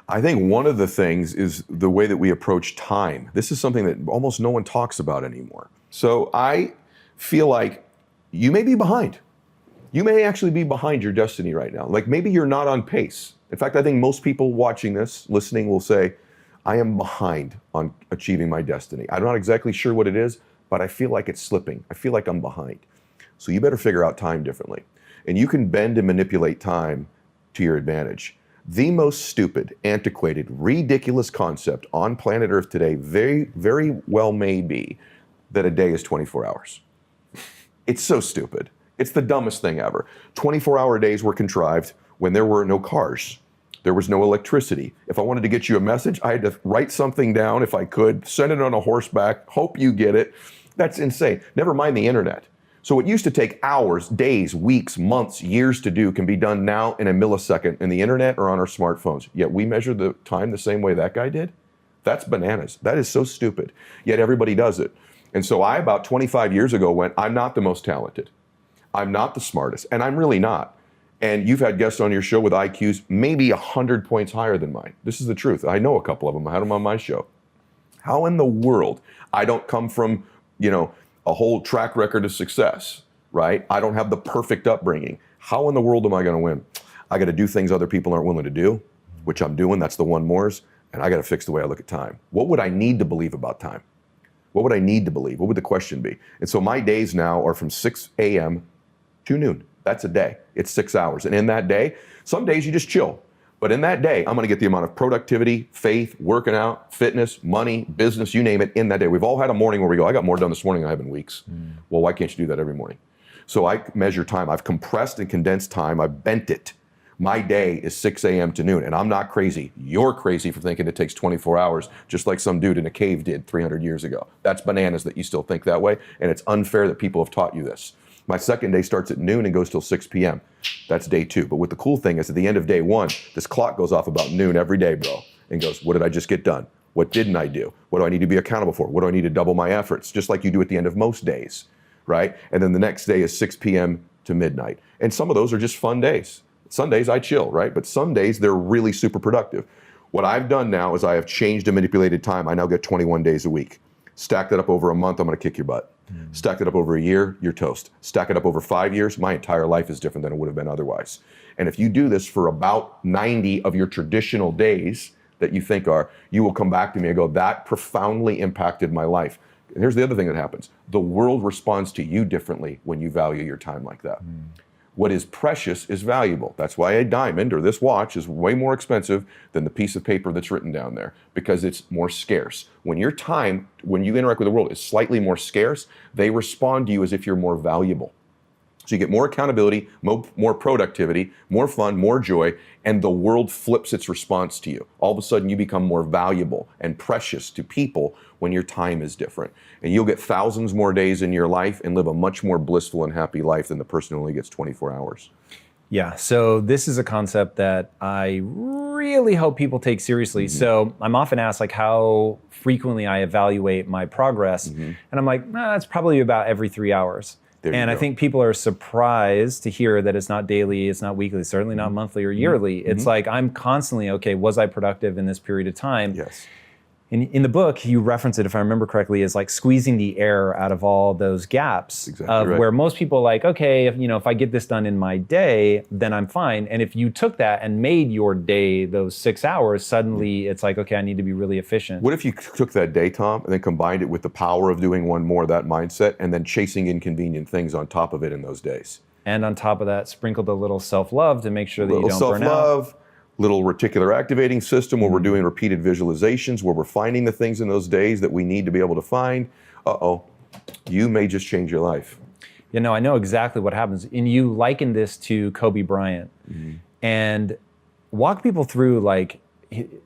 I think one of the things is the way that we approach time. This is something that almost no one talks about anymore. So I feel like you may be behind. You may actually be behind your destiny right now. Like maybe you're not on pace. In fact, I think most people watching this, listening, will say, I am behind on achieving my destiny. I'm not exactly sure what it is, but I feel like it's slipping. I feel like I'm behind. So you better figure out time differently. And you can bend and manipulate time to your advantage. The most stupid, antiquated, ridiculous concept on planet Earth today very, very well may be that a day is 24 hours. It's so stupid. It's the dumbest thing ever. 24-hour days were contrived when there were no cars. There was no electricity. If I wanted to get you a message, I had to write something down if I could, send it on a horseback, hope you get it. That's insane. Never mind the internet. So what used to take hours, days, weeks, months, years to do can be done now in a millisecond in the internet or on our smartphones. Yet we measure the time the same way that guy did? That's bananas. That is so stupid. Yet everybody does it. And so I, about 25 years ago, went, I'm not the most talented. I'm not the smartest, and I'm really not. And you've had guests on your show with IQs maybe 100 points higher than mine. This is the truth. I know a couple of them. I had them on my show. How in the world? I don't come from, you know, a whole track record of success, right? I don't have the perfect upbringing. How in the world am I going to win? I got to do things other people aren't willing to do, which I'm doing. That's the one mores. And I got to fix the way I look at time. What would I need to believe about time? What would I need to believe? What would the question be? And so my days now are from 6 a.m. to noon. That's a day. It's 6 hours. And in that day, some days you just chill. But in that day, I'm going to get the amount of productivity, faith, working out, fitness, money, business, you name it, in that day. We've all had a morning where we go, I got more done this morning than I have in weeks. Well, why can't you do that every morning? So I measure time. I've compressed and condensed time. I've bent it. My day is 6 a.m. to noon, and I'm not crazy. You're crazy for thinking it takes 24 hours, just like some dude in a cave did 300 years ago. That's bananas that you still think that way, and it's unfair that people have taught you this. My second day starts at noon and goes till 6 p.m. That's day 2. But what the cool thing is, at the end of day 1, this clock goes off about noon every day, bro, and goes, what did I just get done? What didn't I do? What do I need to be accountable for? What do I need to double my efforts? Just like you do at the end of most days, right? And then the next day is 6 p.m. to midnight. And some of those are just fun days. Some days I chill, right? But some days they're really super productive. What I've done now is I have changed and manipulated time. I now get 21 days a week. Stack that up over a month, I'm going to kick your butt. Stack it up over a year, you're toast. Stack it up over 5 years, my entire life is different than it would have been otherwise. And if you do this for about 90 of your traditional days that you think are, you will come back to me and go, that profoundly impacted my life. And here's the other thing that happens. The world responds to you differently when you value your time like that. What is precious is valuable. That's why a diamond or this watch is way more expensive than the piece of paper that's written down there, because it's more scarce. When your time, when you interact with the world, is slightly more scarce, they respond to you as if you're more valuable. So you get more accountability, more productivity, more fun, more joy, and the world flips its response to you. All of a sudden you become more valuable and precious to people when your time is different. And you'll get thousands more days in your life and live a much more blissful and happy life than the person who only gets 24 hours. Yeah, so this is a concept that I really hope people take seriously. So I'm often asked like how frequently I evaluate my progress. And I'm like, it's probably about every 3 hours. And I think people are surprised to hear that it's not daily, it's not weekly, certainly not monthly or yearly. It's like I'm constantly, okay, was I productive in this period of time? Yes. In the book, you reference it, if I remember correctly, as like squeezing the air out of all those gaps where most people are like, okay, if I get this done in my day, then I'm fine. And if you took that and made your day those 6 hours, suddenly it's like, okay, I need to be really efficient. What if you took that day, Tom, and then combined it with the power of doing one more, that mindset, and then chasing inconvenient things on top of it in those days? And on top of that, sprinkled a little self-love to make sure that you don't burn out. Self-love, little reticular activating system where we're doing repeated visualizations, where we're finding the things in those days that we need to be able to find. You may just change your life. I know exactly what happens. And you liken this to Kobe Bryant. And walk people through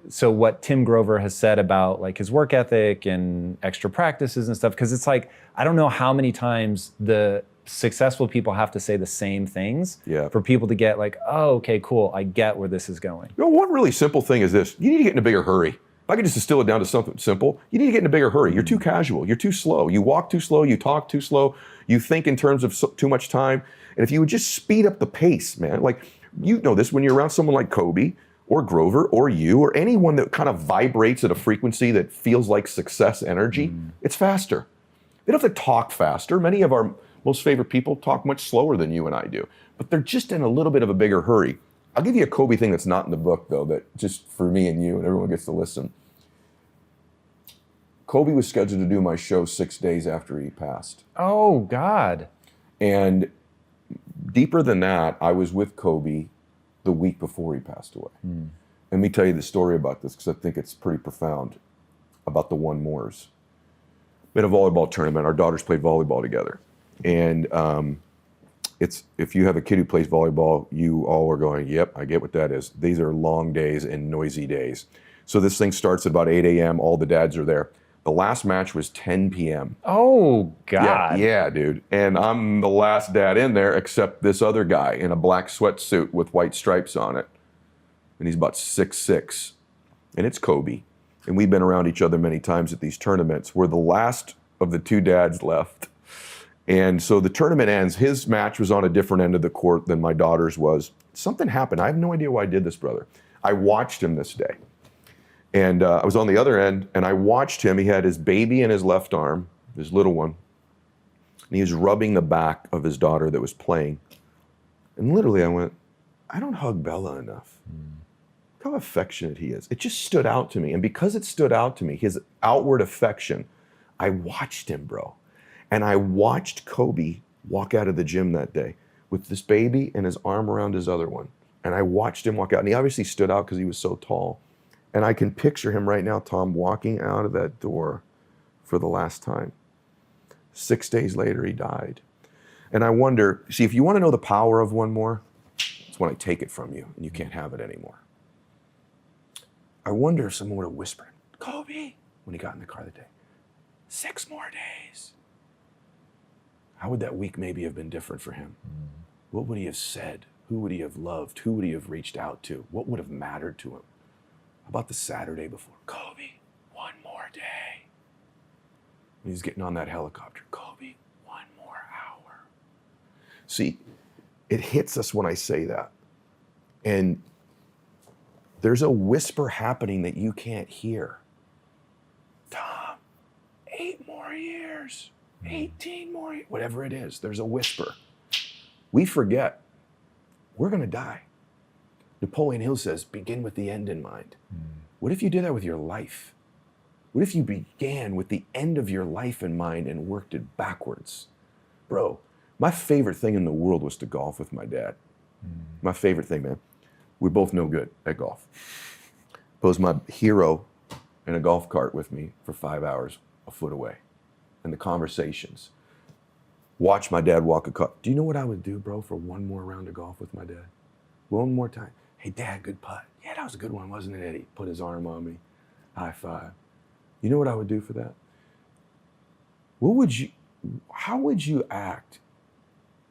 so what Tim Grover has said about like his work ethic and extra practices and stuff, because it's like, I don't know how many times the successful people have to say the same things for people to get like, oh, okay, cool, I get where this is going. One really simple thing is this: you need to get in a bigger hurry. If I could just distill it down to something simple, you need to get in a bigger hurry. You're too casual, you're too slow, you walk too slow, you talk too slow, you think in terms of too much time. And if you would just speed up the pace, man, like you know this when you're around someone like Kobe or Grover or you or anyone that kind of vibrates at a frequency that feels like success energy, it's faster. They don't have to talk faster. Many of our most favorite people talk much slower than you and I do, but they're just in a little bit of a bigger hurry. I'll give you a Kobe thing that's not in the book, though, that just for me and you and everyone gets to listen. Kobe was scheduled to do my show 6 days after he passed. Oh, God. And deeper than that, I was with Kobe the week before he passed away. Let me tell you the story about this because I think it's pretty profound about the one mores. We had a volleyball tournament. Our daughters played volleyball together. And if you have a kid who plays volleyball, you all are going, yep, I get what that is. These are long days and noisy days. So this thing starts at about 8 a.m. All the dads are there. The last match was 10 p.m. Oh, God. Yeah, dude. And I'm the last dad in there except this other guy in a black sweatsuit with white stripes on it. And he's about 6'6". And it's Kobe. And we've been around each other many times at these tournaments. We're the last of the two dads left. And so the tournament ends. His match was on a different end of the court than my daughter's was. Something happened. I have no idea why I did this, brother. I watched him this day. And I was on the other end, and I watched him. He had his baby in his left arm, his little one. And he was rubbing the back of his daughter that was playing. And literally I went, I don't hug Bella enough. Look how affectionate he is. It just stood out to me. And because it stood out to me, his outward affection, I watched him, bro. And I watched Kobe walk out of the gym that day with this baby and his arm around his other one. And I watched him walk out. And he obviously stood out because he was so tall. And I can picture him right now, Tom, walking out of that door for the last time. 6 days later, he died. And I wonder, see, if you want to know the power of one more, it's when I take it from you and you can't have it anymore. I wonder if someone would have whispered, Kobe, when he got in the car that day, 6 more days. How would that week maybe have been different for him? What would he have said? Who would he have loved? Who would he have reached out to? What would have mattered to him? How about the Saturday before? Kobe, 1 more day. When he's getting on that helicopter, Kobe, 1 more hour. See, it hits us when I say that. And there's a whisper happening that you can't hear. Tom, 8 more years. 18 more, whatever it is, there's a whisper. We forget, we're going to die. Napoleon Hill says, begin with the end in mind. What if you did that with your life? What if you began with the end of your life in mind and worked it backwards? Bro, my favorite thing in the world was to golf with my dad. My favorite thing, man. We're both no good at golf. But was my hero in a golf cart with me for 5 hours a foot away. And the conversations. watch my dad walk a car. Do you know what I would do, bro, for one more round of golf with my dad? One more time. Hey, Dad, good putt. Yeah, that was a good one, wasn't it, Eddie? Put his arm on me. High five. You know what I would do for that? How would you act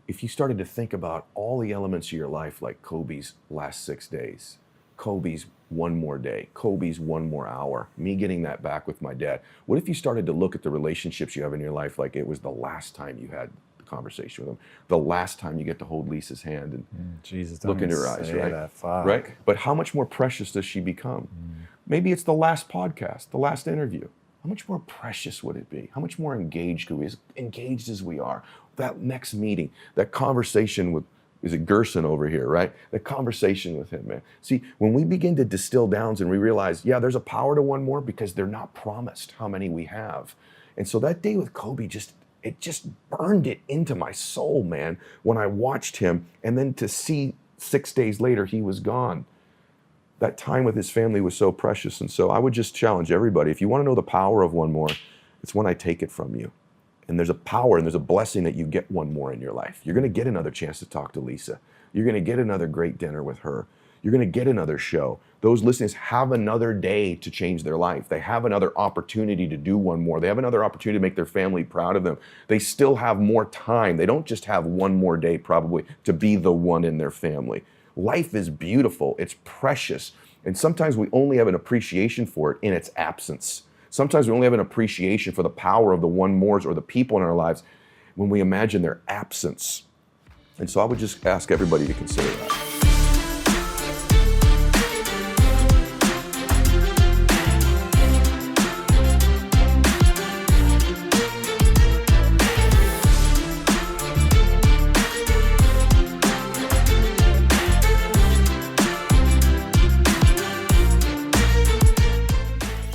if you started to think about all the elements of your life, like Kobe's last 6 days, Kobe's one more day, Kobe's one more hour, me getting that back with my dad? What if you started to look at the relationships you have in your life like it was the last time you had the conversation with him, the last time you get to hold Lisa's hand and Jesus, look into her eyes, right? That, fuck. Right? But how much more precious does she become? Maybe it's the last podcast, the last interview. How much more precious would it be? How much more engaged could we be? As engaged as we are, that next meeting, that conversation with, is it Gerson over here, right? The conversation with him, man. See, when we begin to distill downs and we realize, yeah, there's a power to one more because they're not promised how many we have. And so that day with Kobe it just burned it into my soul, man, when I watched him, and then to see 6 days later he was gone. That time with his family was so precious. And so I would just challenge everybody, if you want to know the power of one more, it's when I take it from you. And there's a power and there's a blessing that you get one more in your life. You're going to get another chance to talk to Lisa. You're going to get another great dinner with her. You're going to get another show. Those listeners have another day to change their life. They have another opportunity to do one more. They have another opportunity to make their family proud of them. They still have more time. They don't just have one more day probably to be the one in their family. Life is beautiful. It's precious. And sometimes we only have an appreciation for it in its absence. Sometimes we only have an appreciation for the power of the one mores or the people in our lives when we imagine their absence. And so I would just ask everybody to consider that.